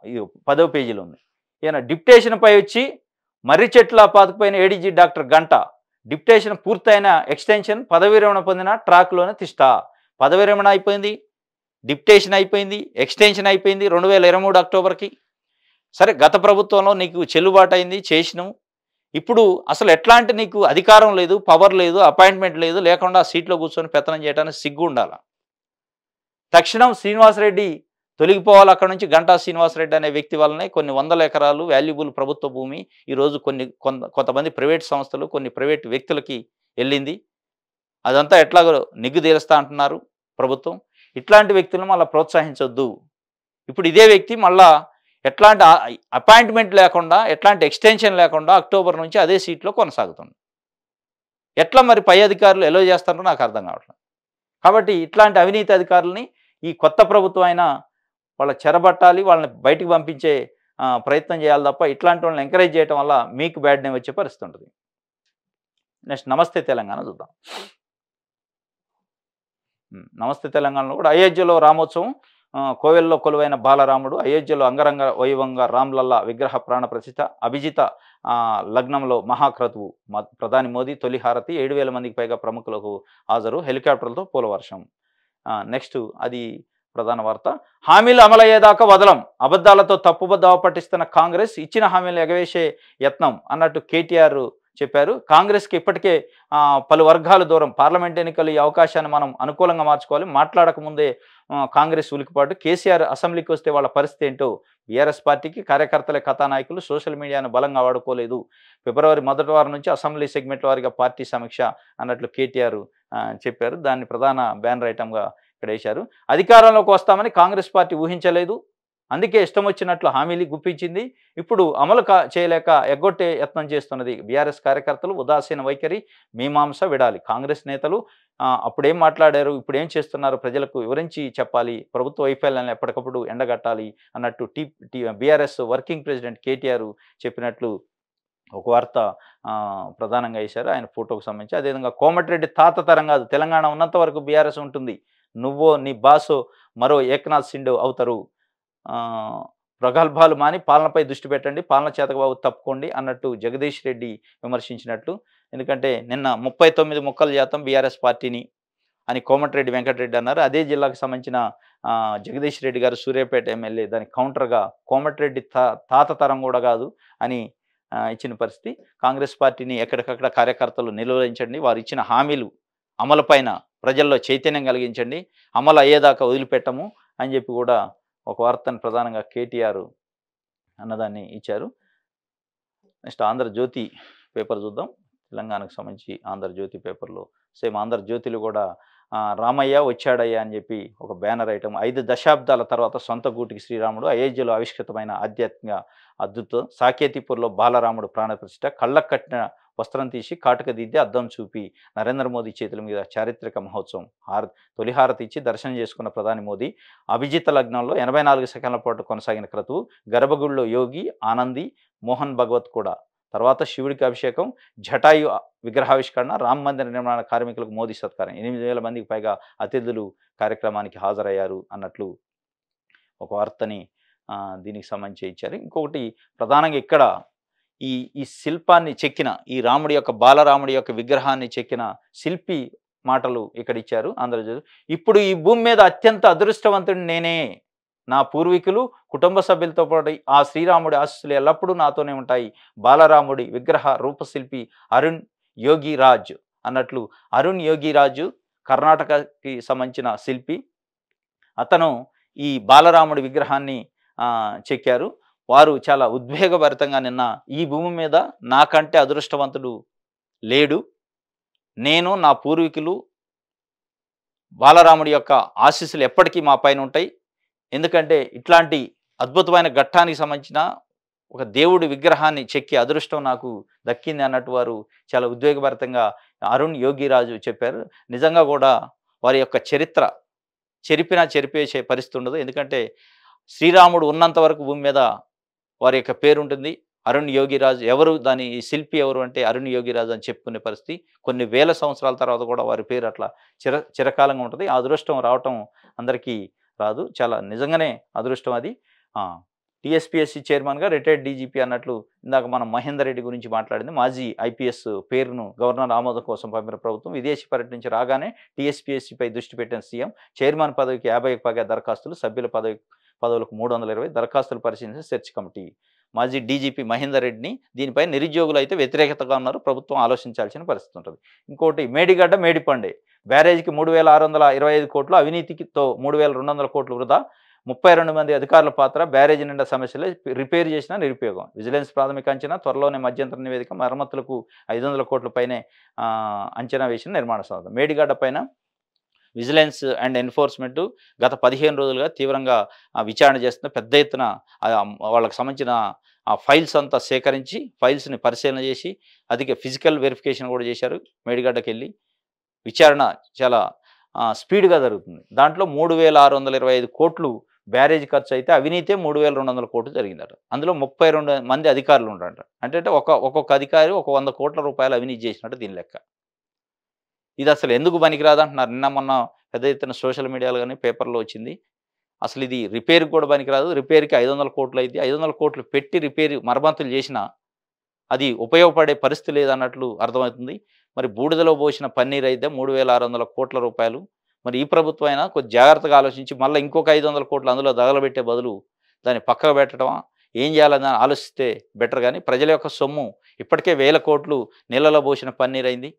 ఇది 10వ పేజీలో ఉంది. ఈయన డిప్యుటేషన్పై వచ్చి మర్రి చెట్ల పాతుకుపోయిన ఏడీజీ డాక్టర్ గంటా. డిప్యుటేషన్ పూర్తయిన ఎక్స్టెన్షన్, పదవి విరమణ పొందిన ట్రాక్లోనే తిష్ట. పదవి విరమణ అయిపోయింది, డిప్యుటేషన్ అయిపోయింది, ఎక్స్టెన్షన్ అయిపోయింది 2023 అక్టోబర్కి. సరే, గత ప్రభుత్వంలో నీకు చెల్లుబాటు అయింది, చేసినావు. ఇప్పుడు అసలు ఎట్లాంటి నీకు అధికారం లేదు, పవర్ లేదు, అపాయింట్మెంట్ లేదు, లేకుండా సీట్లో కూర్చొని పెత్తనం చేయడానికి సిగ్గు ఉండాలి. తక్షణం శ్రీనివాసరెడ్డి తొలగిపోవాలి అక్కడ నుంచి. గంటా శ్రీనివాసరెడ్డి అనే వ్యక్తి వల్లనే కొన్ని వందల ఎకరాలు వాల్యుబుల్ ప్రభుత్వ భూమి ఈరోజు కొంతమంది ప్రైవేట్ సంస్థలు, కొన్ని ప్రైవేట్ వ్యక్తులకి వెళ్ళింది. అదంతా ఎట్లాగో నిగ్గు తీరుస్తా అంటున్నారు ప్రభుత్వం. ఇట్లాంటి వ్యక్తులను మళ్ళీ ప్రోత్సహించొద్దు. ఇప్పుడు ఇదే వ్యక్తి మళ్ళా ఎట్లాంటి అపాయింట్మెంట్ లేకుండా, ఎట్లాంటి ఎక్స్టెన్షన్ లేకుండా అక్టోబర్ నుంచి అదే సీట్లో కొనసాగుతుంది. ఎట్లా మరి పై అధికారులు ఎలో చేస్తారో నాకు అర్థం కావట్లేదు. కాబట్టి ఇట్లాంటి అవినీతి అధికారులని ఈ కొత్త ప్రభుత్వం అయినా వాళ్ళ చెరబట్టాలి, వాళ్ళని బయటికి పంపించే ప్రయత్నం చేయాలి తప్ప ఇట్లాంటి వాళ్ళని ఎంకరేజ్ చేయడం వల్ల మీకు బ్యాడ్ నేమ్ వచ్చే పరిస్థితి ఉంటుంది. నెక్స్ట్ నమస్తే తెలంగాణ చూద్దాం. నమస్తే తెలంగాణలో కూడా అయోధ్యలో రామోత్సవం, కోవెల్లో కొలువైన బాలరాముడు, అయోధ్యలో అంగరంగ వైభవంగా రామ్లల్లా విగ్రహ ప్రాణ ప్రతిష్ఠ, అభిజిత లగ్నంలో మహాక్రతువు, ప్రధాని మోదీ తొలి హారతి, 7,000 మందికి పైగా ప్రముఖులకు హాజరు, హెలికాప్టర్లతో పూలవర్షం. నెక్స్ట్ అది ప్రధాన వార్త. హామీలు అమలయ్యేదాకా వదలం, అబద్ధాలతో తప్పుబద్దావ పట్టిస్తున్న కాంగ్రెస్, ఇచ్చిన హామీలు ఎగవేసే యత్నం అన్నట్టు కేటీఆర్ చెప్పారు. కాంగ్రెస్కి ఇప్పటికే పలు వర్గాలు దూరం. పార్లమెంట్ ఎన్నికలు ఈ అవకాశాన్ని మనం అనుకూలంగా మార్చుకోవాలి. మాట్లాడకముందే కాంగ్రెస్ ఉలికిపాటు. కేసీఆర్ అసెంబ్లీకి వస్తే వాళ్ళ పరిస్థితి ఏంటో. బీఆర్ఎస్ పార్టీకి కార్యకర్తలే కథానాయకులు, సోషల్ మీడియాను బలంగా వాడుకోలేదు. ఫిబ్రవరి మొదటి వారం నుంచి అసెంబ్లీ సెగ్మెంట్ వారిగా పార్టీ సమీక్ష అన్నట్లు కేటీఆర్ చెప్పారు. దాన్ని ప్రధాన బ్యానర్ ఐటమ్గా ఇక్కడ వేశారు. అధికారంలోకి వస్తామని కాంగ్రెస్ పార్టీ ఊహించలేదు, అందుకే ఇష్టం వచ్చినట్లు హామీలు గుప్పించింది. ఇప్పుడు అమలు చేయలేక ఎగ్గొట్టే యత్నం చేస్తున్నది. బీఆర్ఎస్ కార్యకర్తలు ఉదాసీన వైఖరి, మీమాంస విడాలి. కాంగ్రెస్ నేతలు అప్పుడేం మాట్లాడారు, ఇప్పుడు ఏం చేస్తున్నారు ప్రజలకు వివరించి చెప్పాలి. ప్రభుత్వ వైఫల్యాన్ని ఎప్పటికప్పుడు ఎండగట్టాలి అన్నట్టు బీఆర్ఎస్ వర్కింగ్ ప్రెసిడెంట్ కేటీఆర్ చెప్పినట్లు ఒక వార్త ప్రధానంగా వేశారు, ఆయన ఫోటోకు సంబంధించి. అదేవిధంగా కోమటిరెడ్డి తాత తరం కాదు, తెలంగాణ ఉన్నంత వరకు బీఆర్ఎస్ ఉంటుంది, నువ్వో నీ బాసో మరో ఏకనాథ్ సిండే అవుతారు, ప్రగల్భాలు మాని పాలనపై దృష్టి పెట్టండి, పాలన చేతకబాబు తప్పుకోండి అన్నట్టు జగదీష్ రెడ్డి విమర్శించినట్లు. ఎందుకంటే నిన్న 39 ముక్కలు శాతం బీఆర్ఎస్ పార్టీని అని కోమటిరెడ్డి వెంకటరెడ్డి అన్నారు. అదే జిల్లాకు సంబంధించిన జగదీష్ రెడ్డి గారు సూర్యాపేట ఎమ్మెల్యే దానికి కౌంటర్గా కోమటిరెడ్డి తాత తరం కూడా కాదు అని ఇచ్చిన పరిస్థితి. కాంగ్రెస్ పార్టీని ఎక్కడికక్కడ కార్యకర్తలు నిలువరించండి, వారు ఇచ్చిన హామీలు అమలుపైన ప్రజల్లో చైతన్యం కలిగించండి, అమలు అయ్యేదాకా వదిలిపెట్టము అని చెప్పి కూడా ఒక వార్తను ప్రధానంగా కేటీఆర్ అన్నదాన్ని ఇచ్చారు. నెక్స్ట్ ఆంధ్రజ్యోతి పేపర్ చూద్దాం. తెలంగాణకు సంబంధించి ఆంధ్రజ్యోతి పేపర్లో సేమ్ ఆంధ్రజ్యోతిలో కూడా రామయ్య వచ్చాడయ్యా అని చెప్పి ఒక బ్యానర్ ఐటమ్. 5 దశాబ్దాల తర్వాత సొంత గూటికి శ్రీరాముడు, అయోధ్యలో ఆవిష్కృతమైన ఆధ్యాత్మిక అద్భుతం, సాకేతిపూర్లో బాలరాముడు ప్రాణప్రతిష్ఠ, కళ్ళకు కట్టిన వస్త్రం తీసి కాటుక దిద్ది అద్దం చూపి నరేంద్ర మోదీ చేతుల మీద చారిత్రక మహోత్సవం, తొలి హారతి ఇచ్చి దర్శనం చేసుకున్న ప్రధాని మోదీ. అభిజిత లగ్నంలో 84 సెకండ్ల పాటు కొనసాగిన క్రతువు, గర్భగుడిలో యోగి ఆనంది మోహన్ భగవత్ కూడా. తర్వాత శివుడికి అభిషేకం, జటాయు విగ్రహావిష్కరణ, రామ మందిర నిర్మాణ కార్మికులకు మోదీ సత్కారం. 8,000 మందికి పైగా అతిథులు కార్యక్రమానికి హాజరయ్యారు అన్నట్లు ఒక వార్తని దీనికి సంబంధించి ఇచ్చారు. ఇంకొకటి ప్రధానంగా ఇక్కడ ఈ శిల్పాన్ని చెక్కిన, ఈ రాముడి యొక్క బాలరాముడి యొక్క విగ్రహాన్ని చెక్కిన శిల్పి మాటలు ఇక్కడ ఇచ్చారు ఆంధ్రజ్యోతి. ఇప్పుడు ఈ భూమి మీద అత్యంత అదృష్టవంతుడు నేనే, నా పూర్వీకులు కుటుంబ సభ్యులతో పాటు ఆ శ్రీరాముడి ఆశీస్సులు ఎల్లప్పుడూ నాతోనే ఉంటాయి. బాలరాముడి విగ్రహ రూపశిల్పి అరుణ్ యోగిరాజ్ అన్నట్లు. అరుణ్ యోగిరాజు కర్ణాటకకి సంబంధించిన శిల్పి, అతను ఈ బాలరాముడి విగ్రహాన్ని చెక్కారు. వారు చాలా ఉద్వేగభరితంగా నిన్న ఈ భూమి మీద నాకంటే అదృష్టవంతుడు లేడు, నేను నా పూర్వీకులు బాలరాముడి యొక్క ఆశీస్సులు ఎప్పటికీ మా పైన ఉంటాయి, ఎందుకంటే ఇట్లాంటి అద్భుతమైన ఘట్టానికి సంబంధించిన ఒక దేవుడి విగ్రహాన్ని చెక్కి అదృష్టం నాకు దక్కింది అన్నట్టు వారు చాలా ఉద్వేగభరితంగా అరుణ్ యోగిరాజు చెప్పారు. నిజంగా కూడా వారి యొక్క చరిత్ర చెరిపేసే పరిస్థితి ఉండదు, ఎందుకంటే శ్రీరాముడు ఉన్నంత వరకు భూమి మీద వారి యొక్క పేరు ఉంటుంది. అరుణ్ యోగిరాజు ఎవరు, దాని శిల్పి ఎవరు అంటే అరుణ్ యోగిరాజు అని చెప్పుకునే పరిస్థితి. కొన్ని వేల సంవత్సరాల తర్వాత కూడా వారి పేరు అట్లా చిరకాలంగా ఉంటుంది. ఆ అదృష్టం రావటం అందరికీ రాదు, చాలా నిజంగానే అదృష్టం అది. టీఎస్పీఎస్సీ చైర్మన్గా రిటైర్డ్ డీజీపీ అన్నట్లు ఇందాక మనం మహేందర్ రెడ్డి గురించి మాట్లాడింది. మాజీ ఐపీఎస్ పేరును గవర్నర్ ఆమోదం కోసం పంపిన ప్రభుత్వం. విదేశీ పర్యటన నుంచి రాగానే టీఎస్పీఎస్సీపై దృష్టి పెట్టిన సీఎం. చైర్మన్ పదవికి 50కి పైగా దరఖాస్తులు, సభ్యుల పదవులకు 320 దరఖాస్తులు పరిశీలించిన సెర్చ్ కమిటీ. మాజీ డీజీపీ మహేందర్ రెడ్డిని దీనిపై నిరుద్యోగులు అయితే వ్యతిరేకతగా ఉన్నారు, ప్రభుత్వం ఆలోచించాల్సిన పరిస్థితి ఉంటుంది. ఇంకోటి మేడిగడ్డ మేడిపండే, బ్యారేజ్కి 3,625 కోట్లు, అవినీతితో 3,200 కోట్లు వృధా. 32 మంది అధికారుల పాత్ర, బ్యారేజీ నిండా సమస్యలే, రిపేర్ చేసినా నిరుపయోగం. విజిలెన్స్ ప్రాథమిక అంచనా, త్వరలోనే మధ్యంతర నివేదిక, మరమ్మతులకు 500 కోట్ల పైనే అంచనా వేసిన నిర్మాణ సంస్థ. మేడిగడ్డ పైన విజిలెన్స్ అండ్ ఎన్ఫోర్స్మెంట్ గత 15 రోజులుగా తీవ్రంగా విచారణ చేస్తున్న, పెద్ద ఎత్తున వాళ్ళకి సంబంధించిన ఆ ఫైల్స్ అంతా సేకరించి ఫైల్స్ని పరిశీలన చేసి అధిక ఫిజికల్ వెరిఫికేషన్ కూడా చేశారు. మేడిగడ్డకి వెళ్ళి విచారణ చాలా స్పీడ్గా జరుగుతుంది. దాంట్లో 3625 కోట్లు బ్యారేజ్ ఖర్చు అయితే అవినీతే 3200 కోట్లు జరిగిందట. అందులో 32 మంది అధికారులు ఉంటారట. అంటే ఒక్కొక్క అధికారి ఒక 100 కోట్ల రూపాయలు అవినీతి చేసినట్టు దీని లెక్క. ఇది అసలు ఎందుకు పనికిరాదు అంటున్నారు. నిన్న మొన్న పెద్ద ఎత్తున సోషల్ మీడియాలో కానీ పేపర్లో వచ్చింది. అసలు ఇది రిపేర్కి కూడా పనికిరాదు. రిపేర్కి 500 కోట్లు అయింది. 500 కోట్లు పెట్టి రిపేర్ మరమ్మతులు చేసినా అది ఉపయోగపడే పరిస్థితి లేదన్నట్లు అర్థమవుతుంది. మరి బూడిదలో పోసిన పన్నీర్ అయితే 3600 కోట్ల రూపాయలు. మరి ఈ ప్రభుత్వం అయినా కొద్ది జాగ్రత్తగా ఆలోచించి మళ్ళీ ఇంకొక 500 కోట్లు అందులో తగలబెట్టే బదులు దాన్ని పక్కకు పెట్టడమా, ఏం చేయాలని ఆలోచిస్తే బెటర్. కానీ ప్రజల యొక్క సొమ్ము ఇప్పటికే 1000 కోట్లు నీళ్ళలో పోసిన పన్నీర్ అయింది.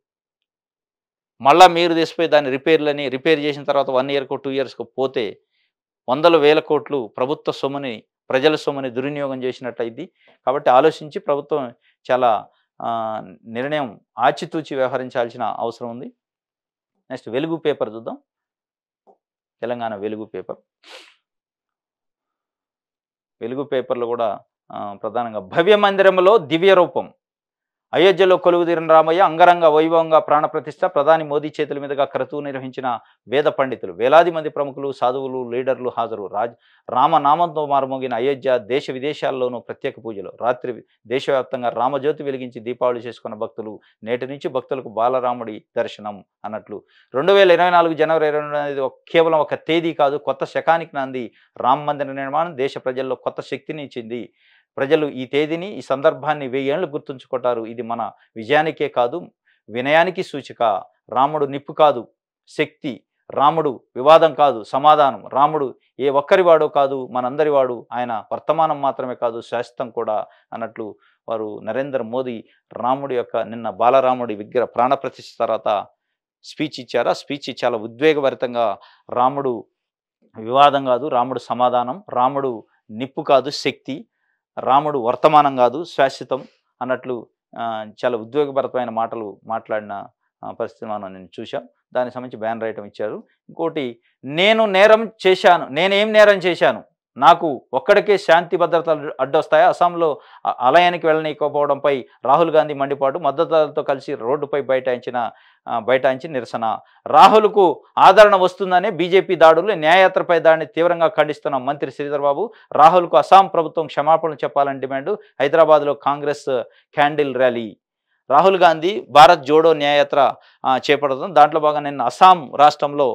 మళ్ళీ మీరు తీసిపోయి దాన్ని రిపేర్ చేసిన తర్వాత 1 ఇయర్కో 2 ఇయర్స్కో పోతే 100,000 కోట్లు ప్రభుత్వ సొమ్ముని, ప్రజల సొమ్ముని దుర్వినియోగం చేసినట్టు అయింది. కాబట్టి ఆలోచించి ప్రభుత్వం చాలా నిర్ణయం ఆచితూచి వ్యవహరించాల్సిన అవసరం ఉంది. నెక్స్ట్ వెలుగు పేపర్ చూద్దాం. తెలంగాణ వెలుగు పేపర్. వెలుగు పేపర్లో కూడా ప్రధానంగా భవ్య మందిరంలో దివ్య రూపం, అయోధ్యలో కొలువుదీరిన రామయ్య అంగరంగ వైభవంగా ప్రాణప్రతిష్ఠ, ప్రధాని మోదీ చేతుల మీదుగా క్రతువు నిర్వహించిన వేద పండితులు, వేలాది మంది ప్రముఖులు, సాధువులు, లీడర్లు హాజరు. రామనామంతో మారుమోగిన అయోధ్య, దేశ విదేశాల్లోనూ ప్రత్యేక పూజలు. రాత్రి దేశవ్యాప్తంగా రామజ్యోతి వెలిగించి దీపావళి చేసుకున్న భక్తులు. నేటి నుంచి భక్తులకు బాలరాముడి దర్శనం అన్నట్లు 2024 జనవరి 22 అనేది కేవలం ఒక తేదీ కాదు, కొత్త శకానికి నాంది. రామ మందిర నిర్మాణం దేశ ప్రజల్లో కొత్త శక్తిని ఇచ్చింది. ప్రజలు ఈ తేదీని, ఈ సందర్భాన్ని 1000 ఏళ్ళు గుర్తుంచుకుంటారు. ఇది మన విజయానికే కాదు, వినయానికి సూచిక. రాముడు నిప్పు కాదు, శక్తి. రాముడు వివాదం కాదు, సమాధానం. రాముడు ఏ ఒక్కరి వాడో కాదు, మనందరి వాడు. ఆయన వర్తమానం మాత్రమే కాదు, శాశ్వతం కూడా అన్నట్లు వారు నరేంద్ర మోదీ రాముడి యొక్క నిన్న బాలరాముడి విగ్రహ ప్రాణప్రతిష్ఠ తర్వాత స్పీచ్ ఇచ్చారు. ఆ స్పీచ్ చాలా ఉద్వేగభరితంగా, రాముడు వివాదం కాదు, రాముడు సమాధానం. రాముడు నిప్పు కాదు, శక్తి. రాముడు వర్తమానం కాదు, శాశ్వతం అన్నట్లు చాలా ఉద్వేగభరితమైన మాటలు మాట్లాడిన పరిస్థితి నేను చూశాం. దానికి సంబంధించి బ్యానర్ ఐటమ్ ఇచ్చారు. ఇంకోటి, నేనేం నేరం చేశాను, నాకు ఒక్కడికే శాంతి భద్రతలు అడ్డొస్తాయా? అస్సాంలో ఆలయానికి వెళ్ళనీయకపోవడంపై రాహుల్ గాంధీ మండిపాటు, మద్దతుదారులతో కలిసి రోడ్డుపై బైఠాయించి నిరసన. రాహుల్కు ఆదరణ వస్తుందనే బీజేపీ దాడులు, న్యాయయాత్రపై దాడిని తీవ్రంగా ఖండిస్తున్న మంత్రి శ్రీధర్ బాబు. రాహుల్కు అస్సాం ప్రభుత్వం క్షమాపణలు చెప్పాలని డిమాండ్. హైదరాబాద్లో కాంగ్రెస్ క్యాండిల్ ర్యాలీ. రాహుల్ గాంధీ భారత్ జోడో న్యాయయాత్ర చేపడుతుంది. దాంట్లో భాగంగా నిన్న అస్సాం రాష్ట్రంలో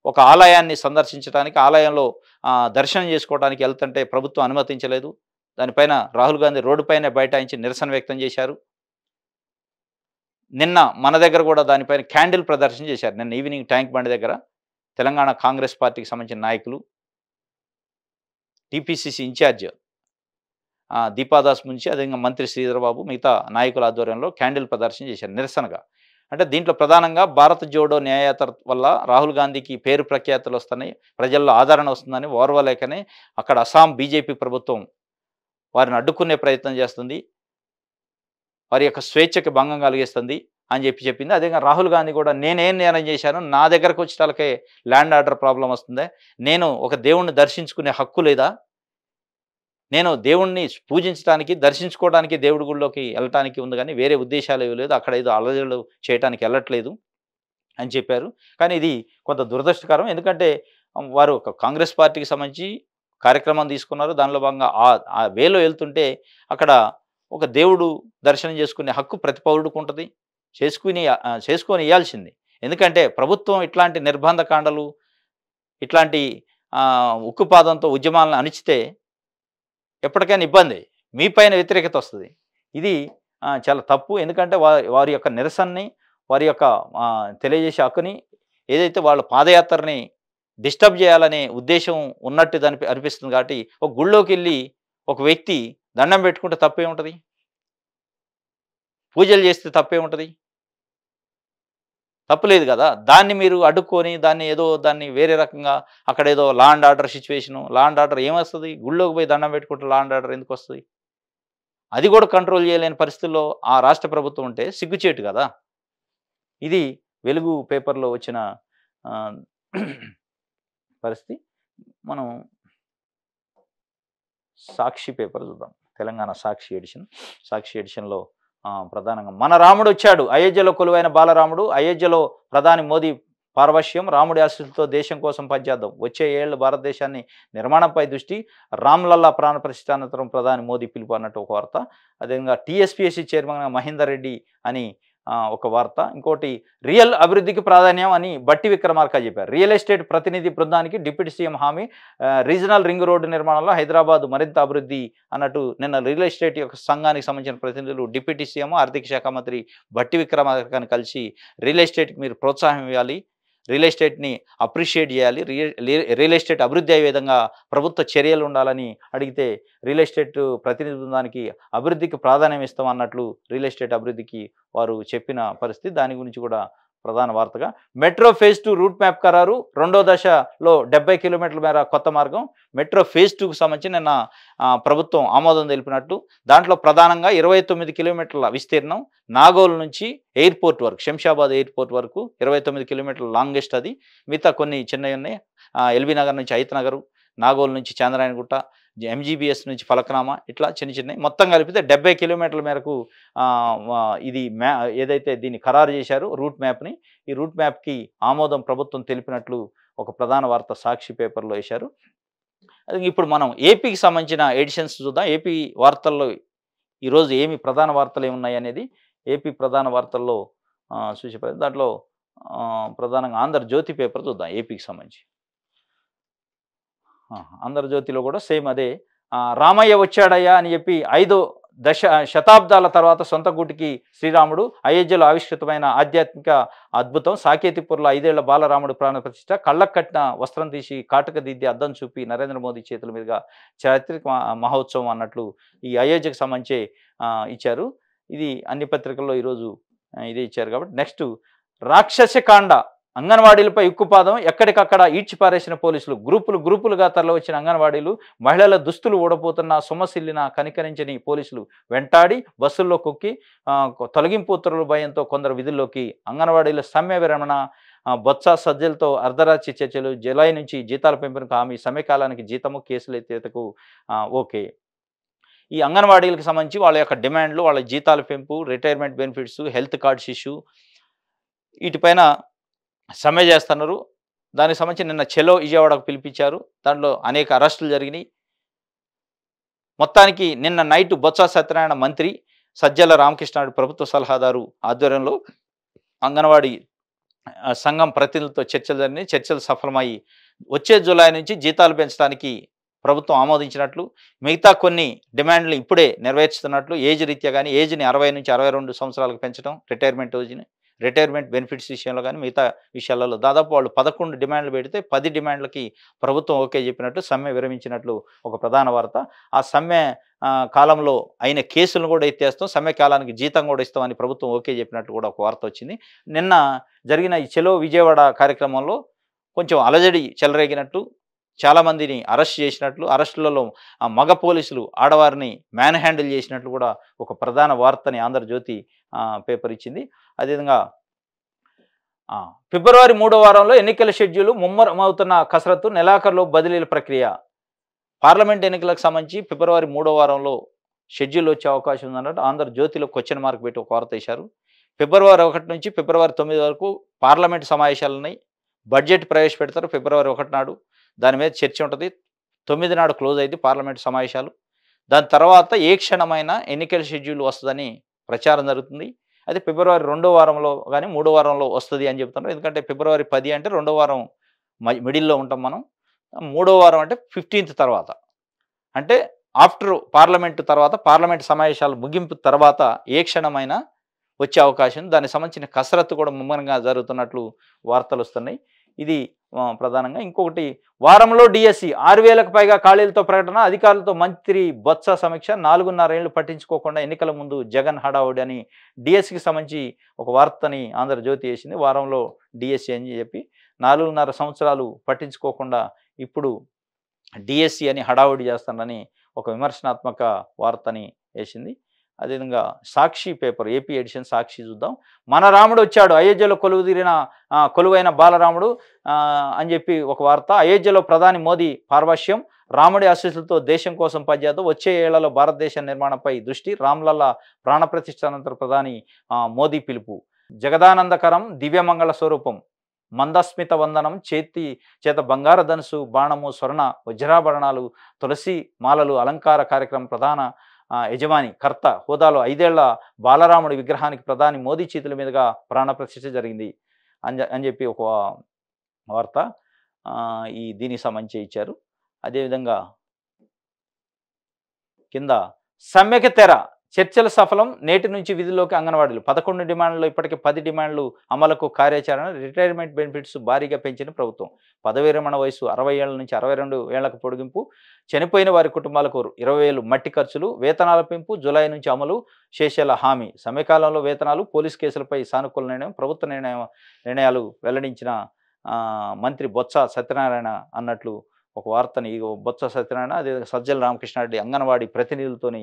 ఒక ఆలయాన్ని సందర్శించడానికి, ఆలయంలో దర్శనం చేసుకోవడానికి వెళ్తుంటే ప్రభుత్వం అనుమతించలేదు. దానిపైన రాహుల్ గాంధీ రోడ్డుపైనే బైఠాయించి నిరసన వ్యక్తం చేశారు. నిన్న మన దగ్గర కూడా దానిపైన క్యాండిల్ ప్రదర్శన చేశారు. నిన్న ఈవినింగ్ ట్యాంక్ బండి దగ్గర తెలంగాణ కాంగ్రెస్ పార్టీకి సంబంధించిన నాయకులు, టీపీసీసీ ఇన్ఛార్జ్ దీపాదాస్ ముంచి, అదేవిధంగా మంత్రి శ్రీధర్ బాబు, మిగతా నాయకుల ఆధ్వర్యంలో క్యాండిల్ ప్రదర్శన చేశారు నిరసనగా. అంటే దీంట్లో ప్రధానంగా భారత్ జోడో న్యాయయాత్ర వల్ల రాహుల్ గాంధీకి పేరు ప్రఖ్యాతులు వస్తున్నాయి, ప్రజల్లో ఆదరణ వస్తుందని ఓర్వలేకనే అక్కడ అస్సాం బీజేపీ ప్రభుత్వం వారిని అడ్డుకునే ప్రయత్నం చేస్తుంది, వారి యొక్క స్వేచ్ఛకి భంగం కలిగిస్తుంది అని చెప్పింది. అదేవిధంగా రాహుల్ గాంధీ కూడా నేనేం నేరం చేశాను, నా దగ్గరకు వచ్చేటాలకే ల్యాండ్ ఆర్డర్ ప్రాబ్లం వస్తుందే, నేను ఒక దేవుణ్ణి దర్శించుకునే హక్కు లేదా, నేను దేవుణ్ణి పూజించడానికి, దర్శించుకోవడానికి, దేవుడి గుడిలోకి వెళ్ళటానికి ఉంది కానీ వేరే ఉద్దేశాలు ఏవి లేదు, అక్కడ ఏదో అలజడులు చేయడానికి వెళ్ళట్లేదు అని చెప్పారు. కానీ ఇది కొంత దురదృష్టకరం. ఎందుకంటే వారు ఒక కాంగ్రెస్ పార్టీకి సంబంధించి కార్యక్రమం తీసుకున్నారు. దానిలో భాగంగా ఆ వేలో వెళ్తుంటే అక్కడ ఒక దేవుడు దర్శనం చేసుకునే హక్కు ప్రతి పౌరుడికి ఉంటుంది, చేసుకొని ఇవ్వాల్సింది. ఎందుకంటే ప్రభుత్వం ఇట్లాంటి నిర్బంధకాండలు, ఇట్లాంటి ఉక్కుపాదంతో ఉద్యమాలను అణిచితే ఎప్పటికైనా ఇబ్బంది, మీ పైన వ్యతిరేకత వస్తుంది. ఇది చాలా తప్పు. ఎందుకంటే వారి యొక్క నిరసనని, వారి యొక్క తెలియజేసే హక్కుని, ఏదైతే వాళ్ళ పాదయాత్రని డిస్టర్బ్ చేయాలనే ఉద్దేశం ఉన్నట్టు అనిపిస్తుంది. కాబట్టి ఒక గుళ్ళోకి వెళ్ళి ఒక వ్యక్తి దండం పెట్టుకుంటే తప్పే ఉంటుంది, పూజలు చేస్తే తప్పే ఉంటుంది. తప్పులేదు కదా. దాన్ని మీరు అడ్డుకొని దాన్ని వేరే రకంగా అక్కడేదో law and order situation, law and order ఏమొస్తది? గుళ్ళోకి పోయి దండం పెట్టుకుంటే లా అండ్ ఆర్డర్ ఎందుకొస్తది? అది కూడా కంట్రోల్ చేయలేని పరిస్థితుల్లో ఆ రాష్ట్ర ప్రభుత్వం ఉంటే సిగ్గుచేటు కదా. ఇది వెలుగు పేపర్‌లో వచ్చిన ఆహ్, పరిస్థితి. మనం సాక్షి పేపర్ చూద్దాం. తెలంగాణ సాక్షి ఎడిషన్. సాక్షి ఎడిషన్‌లో ప్రధానంగా మన రాముడొచ్చాడు. అయోధ్యలో కొలువైన బాలరాముడు. అయోధ్యలో ప్రధాని మోదీ పారవశ్యం. రాముడి ఆశీస్సులతో దేశం కోసం పనిచేద్దాం. వచ్చే ఏళ్ళు భారతదేశాన్ని నిర్మాణంపై దృష్టి. రామ్‌లల్లా ప్రాణ ప్రతిష్ఠ అనంతరం ప్రధాని మోదీ పిలుపు అన్నట్టు ఒక వార్త. అదేవిధంగా టీఎస్పీఎస్సీ చైర్మన్‌గా మహేందర్ రెడ్డి అని ఒక వార్త. ఇంకోటి రియల్ అభివృద్ధికి ప్రాధాన్యం అని బట్టి విక్రమార్క చెప్పారు. రియల్ ఎస్టేట్ ప్రతినిధి బృందానికి డిప్యూటీ సీఎం హామీ. రీజనల్ రింగ్ రోడ్డు నిర్మాణంలో హైదరాబాద్ మరింత అభివృద్ధి అన్నట్టు నిన్న రియల్ ఎస్టేట్ యొక్క సంఘానికి సంబంధించిన ప్రతినిధులు డిప్యూటీ సీఎం ఆర్థిక శాఖ మంత్రి బట్టి విక్రమార్కని కలిసి రియల్ ఎస్టేట్‌కి మీరు ప్రోత్సాహం ఇవ్వాలి, రియల్ ఎస్టేట్‌ని అప్రిషియేట్ చేయాలి, రియల్ ఎస్టేట్ అభివృద్ధి అయ్యే విధంగా ప్రభుత్వ చర్యలు ఉండాలని అడిగితే రియల్ ఎస్టేట్ ప్రతినిధి బృందానికి అభివృద్ధికి ప్రాధాన్యం ఇస్తాం అన్నట్లు రియల్ ఎస్టేట్ అభివృద్ధికి వారు చెప్పిన పరిస్థితి. దాని గురించి కూడా ప్రధాన వార్తగా. మెట్రో ఫేజ్ 2 రూట్ మ్యాప్ ఖరారు. రెండో దశలో 70 కిలోమీటర్ల మేర కొత్త మార్గం. మెట్రో ఫేజ్ 2కు సంబంధించి నిన్న ప్రభుత్వం ఆమోదం తెలిపినట్లు. దాంట్లో ప్రధానంగా 29 కిలోమీటర్ల విస్తీర్ణం నాగోల్ నుంచి ఎయిర్పోర్ట్ వరకు, శంషాబాద్ ఎయిర్పోర్ట్ వరకు 29 కిలోమీటర్ల లాంగెస్ట్ అది. మిగతా కొన్ని చిన్నవి ఉన్నాయి. ఎల్బీ నగర్ నుంచి హైత్ నగరు, నాగోల్ నుంచి చాంద్రాయణగుట్ట, ఎంజీబీఎస్ నుంచి ఫలక్నామా, ఇట్లా చిన్నవి మొత్తం కలిపితే 70 కిలోమీటర్ల మేరకు ఇది ఏదైతే దీన్ని ఖరారు చేశారు రూట్ మ్యాప్ని, ఈ రూట్ మ్యాప్కి ఆమోదం ప్రభుత్వం తెలిపినట్లు ఒక ప్రధాన వార్త సాక్షి పేపర్లో వేశారు. ఇప్పుడు మనం ఏపీకి సంబంధించిన ఎడిషన్స్ చూద్దాం. ఏపీ వార్తల్లో ఈరోజు ఏమి ప్రధాన వార్తలు ఏమున్నాయి అనేది ఏపీ ప్రధాన వార్తల్లో చూసే దాంట్లో ప్రధానంగా ఆంధ్రజ్యోతి పేపర్ చూద్దాం ఏపీకి సంబంధించి. ఆంధ్రజ్యోతిలో కూడా సేమ్ అదే. రామయ్య వచ్చాడయ్యా అని చెప్పి 5 శతాబ్దాల తర్వాత సొంత గూటికి శ్రీరాముడు. అయోధ్యలో ఆవిష్కృతమైన ఆధ్యాత్మిక అద్భుతం. సాకేతిపూర్లో 5 ఏళ్ల బాలరాముడు ప్రాణ ప్రతిష్ఠ. కళ్ళకు కట్టిన వస్త్రం తీసి కాటుక దిద్ది అద్దం చూపి నరేంద్ర మోదీ చేతుల మీదుగా చారిత్రక మహోత్సవం అన్నట్లు ఈ అయోధ్యకు సంబంధించి ఇచ్చారు. ఇది అన్ని పత్రికల్లో ఈరోజు ఇదే ఇచ్చారు. కాబట్టి నెక్స్ట్ రాక్షసకాండ. అంగన్వాడీలపై ఉక్కుపాదం. ఎక్కడికక్కడ ఈడ్చిపారేసిన పోలీసులు. గ్రూపులుగా తరలివచ్చిన అంగన్వాడీలు. మహిళల దుస్తులు ఊడపోతున్న సొమ్మసిల్లిన కనికరించని పోలీసులు వెంటాడి బస్సుల్లో కుక్కి తొలగింపు ఉత్తర్వుల భయంతో కొందరు విధుల్లోకి. అంగన్వాడీల సమ్మె విరమణ. బొత్స సజ్జలతో అర్ధరాత్రి చర్చలు. జులై నుంచి జీతాల పెంపునకు హామీ. సమ్మె కాలానికి జీతము, కేసుల ఎత్తేతకు ఓకే. ఈ అంగన్వాడీలకు సంబంధించి వాళ్ళ యొక్క డిమాండ్లు, వాళ్ళ జీతాల పెంపు, retirement benefits, health cards issue, వీటిపైన సమ్మె చేస్తున్నారు. దానికి సంబంధించి నిన్న చెలో విజయవాడకు పిలిపించారు. దాంట్లో అనేక అరెస్టులు జరిగినాయి. మొత్తానికి నిన్న నైట్ బొత్స సత్యనారాయణ మంత్రి, సజ్జల రామకృష్ణారెడ్డి ప్రభుత్వ సలహాదారు ఆధ్వర్యంలో అంగన్వాడీ సంఘం ప్రతినిధులతో చర్చలు జరిగినాయి. చర్చలు సఫలమయ్యి వచ్చే జూలై నుంచి జీతాలు పెంచడానికి ప్రభుత్వం ఆమోదించినట్లు, మిగతా కొన్ని డిమాండ్లు ఇప్పుడే నెరవేర్చుతున్నట్లు, ఏజ్ రీత్యా కానీ ఏజ్ని 60 నుంచి 62 సంవత్సరాలకు పెంచడం, రిటైర్మెంట్ బెనిఫిట్స్ విషయంలో కానీ మిగతా విషయాలలో దాదాపు వాళ్ళు 11 డిమాండ్లు పెడితే 10 డిమాండ్లకి ప్రభుత్వం ఓకే చెప్పినట్టు సమ్మె విరమించినట్లు ఒక ప్రధాన వార్త. ఆ సమ్మె కాలంలో అయిన కేసులను కూడా ఎత్తేస్తాం, సమ్మె కాలానికి జీతం కూడా ఇస్తామని ప్రభుత్వం ఓకే చెప్పినట్టు కూడా ఒక వార్త వచ్చింది. నిన్న జరిగిన ఈ చెలో విజయవాడ కార్యక్రమంలో కొంచెం అలజడి చెలరేగినట్టు, చాలామందిని అరెస్ట్ చేసినట్లు, అరెస్టులలో మగ పోలీసులు ఆడవారిని మ్యాన్ హ్యాండిల్ చేసినట్లు కూడా ఒక ప్రధాన వార్తని ఆంధ్రజ్యోతి పేపర్ ఇచ్చింది. అదేవిధంగా ఫిబ్రవరి 3వ వారంలో ఎన్నికల షెడ్యూలు ముమ్మరమవుతున్న కసరత్తు. నెలాఖరులో బదిలీల ప్రక్రియ. పార్లమెంట్ ఎన్నికలకు సంబంధించి ఫిబ్రవరి 3వ వారంలో షెడ్యూల్ వచ్చే అవకాశం ఉందన్నట్టు ఆంధ్రజ్యోతిలో క్వశ్చన్ మార్క్ పెట్టి ఒక వార్త వేశారు. ఫిబ్రవరి 1 నుంచి ఫిబ్రవరి 9 వరకు పార్లమెంట్ సమావేశాలు ఉన్నాయి. బడ్జెట్ ప్రవేశపెడతారు ఫిబ్రవరి 1 నాడు. దాని మీద చర్చ ఉంటుంది. 9 నాడు క్లోజ్ అయింది పార్లమెంట్ సమావేశాలు. దాని తర్వాత ఏ క్షణమైన ఎన్నికల షెడ్యూల్ వస్తుందని ప్రచారం జరుగుతుంది. అది ఫిబ్రవరి 2వ వారంలో కానీ 3వ వారంలో వస్తుంది అని చెప్తున్నారు. ఎందుకంటే ఫిబ్రవరి 10 అంటే 2వ వారం మిడిల్లో ఉంటాం మనం. 3వ వారం అంటే 15th తర్వాత, అంటే ఆఫ్టర్ పార్లమెంటు తర్వాత, పార్లమెంట్ సమావేశాలు ముగింపు తర్వాత ఏ క్షణమైనా వచ్చే అవకాశం. దానికి సంబంధించిన కసరత్తు కూడా ముమ్మరంగా జరుగుతున్నట్లు వార్తలు వస్తున్నాయి. ఇది ప్రధానంగా. ఇంకొకటి వారంలో డిఎస్సి 6,000కు పైగా ఖాళీలతో ప్రకటన, అధికారులతో మంత్రి బొత్స సమీక్ష, 4.5 ఏళ్లు పట్టించుకోకుండా ఎన్నికల ముందు జగన్ హడావుడి అని డిఎస్సికి సంబంధించి ఒక వార్తని ఆంధ్రజ్యోతి వేసింది. వారంలో డిఎస్సి అని చెప్పి 4.5 సంవత్సరాలు పట్టించుకోకుండా ఇప్పుడు డిఎస్సి అని హడావుడి చేస్తానని ఒక విమర్శనాత్మక వార్తని వేసింది. అదేవిధంగా సాక్షి పేపర్ ఏపీ ఎడిషన్ సాక్షి చూద్దాం. మన రాముడు వచ్చాడు, అయోధ్యలో కొలువైన బాలరాముడు అని చెప్పి ఒక వార్త. అయోధ్యలో ప్రధాని మోదీ పార్వశ్యం, రాముడి ఆశీస్సులతో దేశం కోసం పనిచేద్దాం, వచ్చే ఏళ్లలో భారతదేశ నిర్మాణంపై దృష్టి, రామ్లల్లా ప్రాణప్రతిష్ఠ అనంతరం ప్రధాని మోదీ పిలుపు. జగదానందకరం దివ్యమంగళ స్వరూపం, మందస్మిత వందనం, చేత బంగార ధనుసు, బాణము, స్వర్ణ వజ్రాభరణాలు, తులసి మాలలు, అలంకార కార్యక్రమం ప్రధాన యజమాని కర్త హోదాలో 5 ఏళ్ల బాలరాముడి విగ్రహానికి ప్రధాని మోదీ చేతుల మీదుగా ప్రాణప్రతిష్ఠ జరిగింది అని చెప్పి ఒక వార్త దీనికి సంబంధించి ఇచ్చారు. అదేవిధంగా కింద సమ్మెకి తెర, చర్చల సఫలం, నేటి నుంచి విధుల్లోకి అంగన్వాడీలు, 11 డిమాండ్లు ఇప్పటికే 10 డిమాండ్లు అమలుకు కార్యాచరణ, రిటైర్మెంట్ బెనిఫిట్స్ భారీగా పెంచిన ప్రభుత్వం, పదవీ విరమణ వయసు 60 ఏళ్ల నుంచి 62 ఏళ్లకు పొడిగింపు, చనిపోయిన వారి కుటుంబాలకు 20,000 మట్టి ఖర్చులు, వేతనాల పెంపు జులై నుంచి అమలు, శేషాల హామీ, సమ్మెకాలంలో వేతనాలు, పోలీసు కేసులపై సానుకూల నిర్ణయం, ప్రభుత్వ నిర్ణయాలు వెల్లడించిన మంత్రి బొత్స సత్యనారాయణ అన్నట్లు ఒక వార్తని బొత్స సత్యనారాయణ అదే సజ్జల రామకృష్ణారెడ్డి అంగన్వాడీ ప్రతినిధులతోని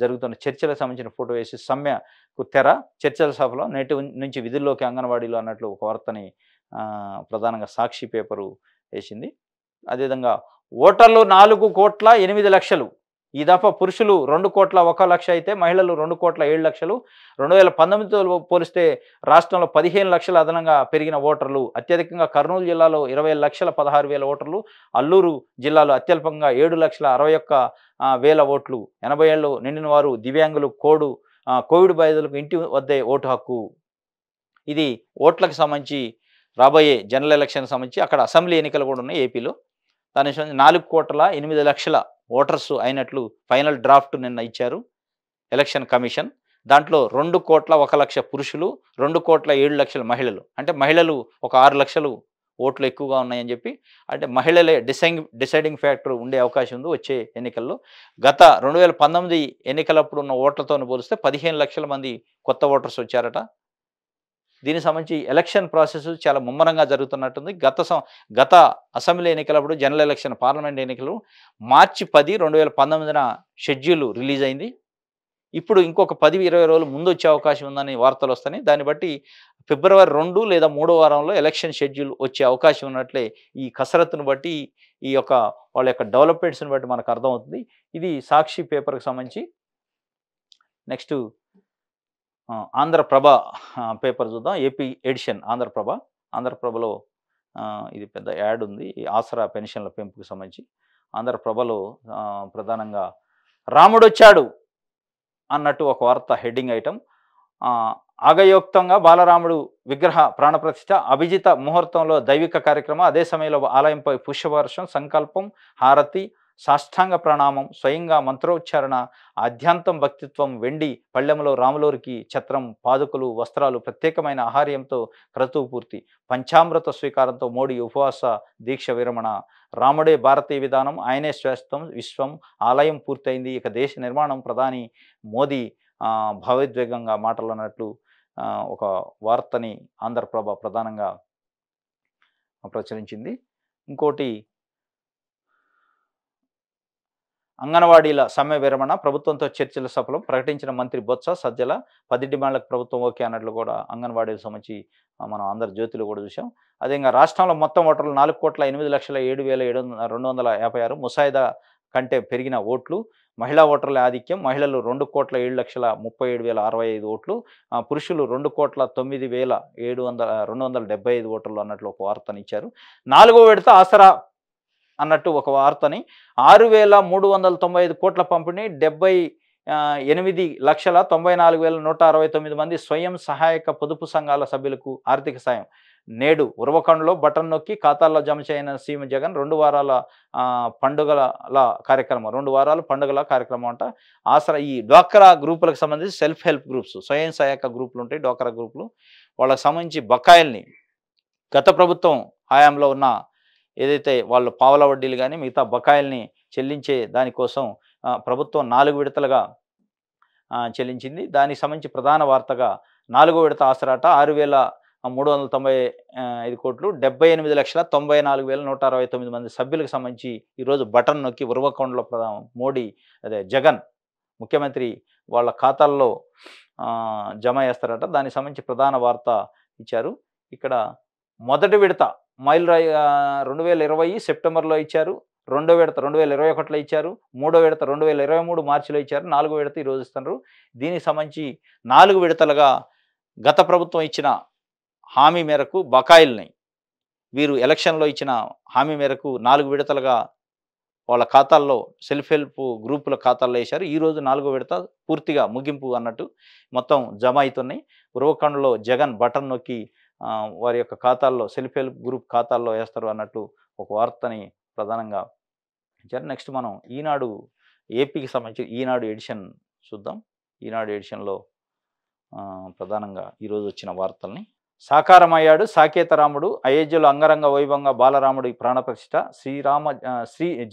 జరుగుతున్న చర్చలకు సంబంధించిన ఫోటో వేసి సమ్మెకు తెర, చర్చల సభలో నేటి నుంచి విధుల్లోకి అంగన్వాడీలు అన్నట్లు ఒక వార్తని ప్రధానంగా సాక్షి పేపరు వేసింది. అదేవిధంగా ఓటర్లు 4,08,00,000, ఈ దఫా పురుషులు 2,01,00,000 అయితే మహిళలు 2,07,00,000. 2019తో పోలిస్తే రాష్ట్రంలో 15 లక్షల అదనంగా పెరిగిన ఓటర్లు. అత్యధికంగా కర్నూలు జిల్లాలో 20,16,000 ఓటర్లు, అల్లూరు జిల్లాలో అత్యల్పంగా 7,61,000 ఓట్లు. 80 ఏళ్ళు నిండిన వారు, దివ్యాంగులు, కోవిడ్ బాధితులకు ఇంటి వద్దే ఓటు హక్కు. ఇది ఓట్లకు సంబంధించి రాబోయే జనరల్ ఎలక్షన్కి సంబంధించి అక్కడ అసెంబ్లీ ఎన్నికలు కూడా ఉన్నాయి ఏపీలో. దానికి సంబంధించి 4,08,00,000 ఓటర్స్ అయినట్లు ఫైనల్ డ్రాఫ్ట్ నిన్న ఇచ్చారు ఎలక్షన్ కమిషన్. దాంట్లో 2,01,00,000 పురుషులు, 2,07,00,000 మహిళలు. అంటే మహిళలు ఒక 6 లక్షలు ఓట్లు ఎక్కువగా ఉన్నాయని చెప్పి, అంటే మహిళలే డిసైడింగ్ ఫ్యాక్టర్ ఉండే అవకాశం ఉంది వచ్చే ఎన్నికల్లో. గత 2019 ఎన్నికలప్పుడు ఉన్న ఓట్లతో పోలిస్తే 15 లక్షల మంది కొత్త ఓటర్స్ వచ్చారట. దీనికి సంబంధించి ఎలక్షన్ ప్రాసెస్ చాలా ముమ్మరంగా జరుగుతున్నట్టుంది. గత అసెంబ్లీ ఎన్నికలప్పుడు జనరల్ ఎలక్షన్ పార్లమెంట్ ఎన్నికలు మార్చి 10, 2019న షెడ్యూల్ రిలీజ్ అయింది. ఇప్పుడు ఇంకొక 10-20 రోజులు ముందు వచ్చే అవకాశం ఉందని వార్తలు వస్తున్నాయి. దాన్ని బట్టి ఫిబ్రవరి 2 లేదా 3వ వారంలో ఎలక్షన్ షెడ్యూల్ వచ్చే అవకాశం ఉన్నట్లే ఈ కసరత్తును బట్టి, ఈ యొక్క వాళ్ళ యొక్క డెవలప్మెంట్స్ని బట్టి మనకు అర్థమవుతుంది. ఇది సాక్షి పేపర్కి సంబంధించి. నెక్స్ట్ ఆంధ్రప్రభ పేపర్ చూద్దాం. ఏపీ ఎడిషన్ ఆంధ్రప్రభలో ఇది పెద్ద యాడ్ ఉంది. ఆసరా పెన్షన్ల పెంపుకు సంబంధించి ఆంధ్రప్రభలో ప్రధానంగా రాముడొచ్చాడు అన్నట్టు ఒక వార్త హెడ్డింగ్ ఐటమ్. ఆగయోక్తంగా బాలరాముడు విగ్రహ ప్రాణప్రతిష్ఠ, అభిజిత ముహూర్తంలో దైవిక కార్యక్రమం, అదే సమయంలో ఆలయంపై పుష్పవర్షం, సంకల్పం, హారతి, సాష్టాంగ ప్రణామం, స్వయంగా మంత్రోచ్చారణ, ఆధ్యాంతం భక్తిత్వం, వెండి పళ్ళెంలో రాములూరికి ఛత్రం, పాదుకులు, వస్త్రాలు, ప్రత్యేకమైన ఆహార్యంతో క్రతువు పూర్తి, పంచామృత స్వీకారంతో మోడీ ఉపవాస దీక్ష విరమణ, రాముడే భారతీయ విధానం, ఆయనే శ్రేష్టం విశ్వం, ఆలయం పూర్తయింది, ఇక దేశ నిర్మాణం, ప్రధాని మోదీ భావోద్వేగంగా మాటలు అన్నట్లు ఒక వార్తని ఆంధ్రప్రభ ప్రధానంగా ప్రచురించింది. ఇంకోటి అంగన్వాడీల సమ్మె విరమణ, ప్రభుత్వంతో చర్చల సఫలం, ప్రకటించిన మంత్రి బొత్స సజ్జల, 10 డిమాండ్లకు ప్రభుత్వం ఓకే అన్నట్లు కూడా అంగన్వాడీలకు సంబంధించి మనం ఆంధ్రజ్యోతిలో కూడా చూసాం. అదేవిధంగా రాష్ట్రంలో మొత్తం ఓటర్లు 4,08,07,256, ముసాయిదా కంటే పెరిగిన ఓట్లు, మహిళా ఓటర్ల ఆధిక్యం, మహిళలు 2,07,37,065 ఓట్లు, పురుషులు 2,09,275 ఓటర్లు అన్నట్లు ఒక వార్తని ఇచ్చారు. 4వ విడత ఆసరా అన్నట్టు ఒక వార్తని 6,395 కోట్ల పంపిణీ, 78,94,169 మంది స్వయం సహాయక పొదుపు సంఘాల సభ్యులకు ఆర్థిక సాయం. నేడు ఉరవకొండలో బటన్ నొక్కి ఖాతాల్లో జమ చేయన సీఎం జగన్. 2 వారాల పండుగల కార్యక్రమం, 2 వారాలు పండుగల కార్యక్రమం అంట. ఆసరా ఈ డ్వాక్రా గ్రూపులకు సంబంధించి సెల్ఫ్ హెల్ప్ గ్రూప్స్, స్వయం సహాయక గ్రూపులు ఉంటాయి డ్వాక్రా గ్రూపులు, వాళ్ళకి సంబంధించి బకాయిల్ని గత ప్రభుత్వం హయాంలో ఉన్న ఏదైతే వాళ్ళు పావలా వడ్డీలు గానీ, మిగతా బకాయిల్ని చెల్లించే దానికోసం ప్రభుత్వం 4 విడతలుగా చెల్లించింది. దానికి సంబంధించి ప్రధాన వార్తగా 4గో విడత ఆసరాట 6,395 కోట్లు 78,94,169 మంది సభ్యులకు సంబంధించి ఈరోజు బటన్ నొక్కి ఉరవకొండలో మోడీ జగన్ ముఖ్యమంత్రి వాళ్ళ ఖాతాల్లో జమ చేస్తారట. దానికి సంబంధించి ప్రధాన వార్త ఇచ్చారు. ఇక్కడ మొదటి విడత మైలురాయి 2020 సెప్టెంబర్‌లో ఇచ్చారు. రెండో విడత 2021లో ఇచ్చారు. మూడో విడత 2023 మార్చిలో ఇచ్చారు. నాలుగో విడత ఈరోజు ఇస్తున్నారు. దీనికి సంబంధించి 4 విడతలుగా గత ప్రభుత్వం ఇచ్చిన హామీ మేరకు బకాయిల్ని వీరు ఎలక్షన్‌లో ఇచ్చిన హామీ మేరకు 4 విడతలుగా వాళ్ళ ఖాతాల్లో సెల్ఫ్ హెల్ప్ గ్రూపుల ఖాతాల్లో వేశారు. ఈరోజు 4గో విడత పూర్తిగా ముగింపు అన్నట్టు మొత్తం జమ అవుతున్నాయి. ఉరవకొండలో జగన్ బటన్ నొక్కి వారి యొక్క ఖాతాల్లో సెల్ఫ్ హెల్ప్ గ్రూప్ ఖాతాల్లో వేస్తారు అన్నట్టు ఒక వార్తని ప్రధానంగా ఇచ్చారు. నెక్స్ట్ మనం ఈనాడు ఏపీకి సంబంధించి ఈనాడు ఎడిషన్ చూద్దాం. ఈనాడు ఎడిషన్‌లో ప్రధానంగా ఈరోజు వచ్చిన వార్తల్ని సాకారమయ్యాడు సాకేత రాముడు, అయోధ్యలో అంగరంగ వైభవంగా బాలరాముడి ప్రాణప్రతిష్ఠ,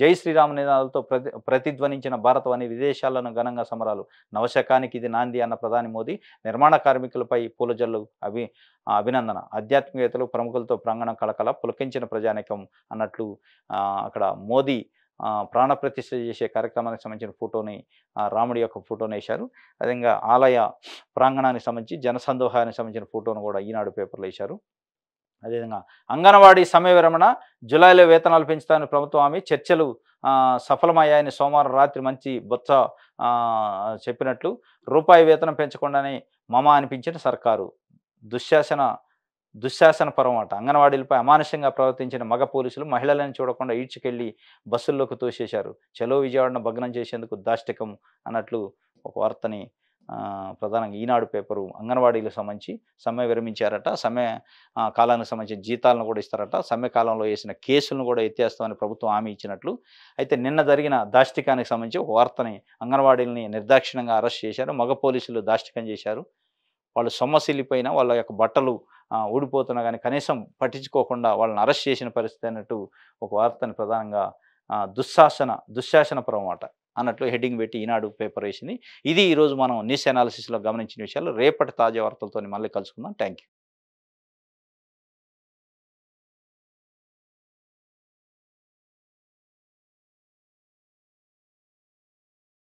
జై శ్రీరామ నినాదాలతో ప్రతిధ్వనించిన భారతవని విదేశాలను ఘనంగా సమరాలు, నవశకానికి ఇది నాంది అన్న ప్రధాని మోదీ, నిర్మాణ కార్మికులపై పూలజల్లు అభినందన, ఆధ్యాత్మికవేత్తలు ప్రముఖులతో ప్రాంగణం కళకళ, పులకించిన ప్రజానికం అన్నట్లు అక్కడ మోదీ ప్రాణప్రతిష్ఠ చేసే కార్యక్రమానికి సంబంధించిన ఫోటోని రాముడి యొక్క ఫోటోని వేశారు. అదేవిధంగా ఆలయ ప్రాంగణానికి సంబంధించి జనసందోహానికి సంబంధించిన ఫోటోను కూడా ఈనాడు పేపర్లో వేశారు. అదేవిధంగా అంగన్వాడీ సమయ విరమణ, జులైలో వేతనాలు పెంచుతామని ప్రభుత్వం హామీ, చర్చలు సఫలమయ్యాయని సోమవారం రాత్రి మంచి బొత్స చెప్పినట్లు, రూపాయి వేతనం పెంచకుండానే మమ అనిపించిన సర్కారు, దుశ్శాసనపరం అట. అంగన్వాడీలపై అమానుషంగా ప్రవర్తించిన మగ పోలీసులు మహిళలను చూడకుండా ఈడ్చుకెళ్లి బస్సుల్లోకి తోసేశారు, చలో విజయవాడను భగ్నం చేసేందుకు దాష్టికం అన్నట్లు ఒక వార్తని ప్రధానంగా ఈనాడు పేపరు అంగన్వాడీలకు సంబంధించి సమ్మె విరమించారట. సమ్మె కాలానికి సంబంధించిన జీతాలను కూడా ఇస్తారట. సమ్మె కాలంలో వేసిన కేసులను కూడా ఎత్తేస్తామని ప్రభుత్వం హామీ ఇచ్చినట్లు. అయితే నిన్న జరిగిన దాష్టికానికి సంబంధించి ఒక వార్తని అంగన్వాడీలని నిర్దాక్షిణ్యంగా అరెస్ట్ చేశారు. మగ పోలీసులు దాష్టికం చేశారు. వాళ్ళు సొమ్మసిల్లిపోయినా వాళ్ళ యొక్క బట్టలు ఊడిపోతున్నా కానీ కనీసం పట్టించుకోకుండా వాళ్ళని అరెస్ట్ చేసిన పరిస్థితి అన్నట్టు ఒక వార్తని ప్రధానంగా దుశ్శాసనపరం అట అన్నట్లు హెడ్డింగ్ పెట్టి ఈనాడు పేపర్ వేసింది. ఇది ఈరోజు మనం న్యూస్ అనాలిసిస్లో గమనించిన విషయాలు. రేపటి తాజా వార్తలతో మళ్ళీ కలుసుకుందాం. Thank you.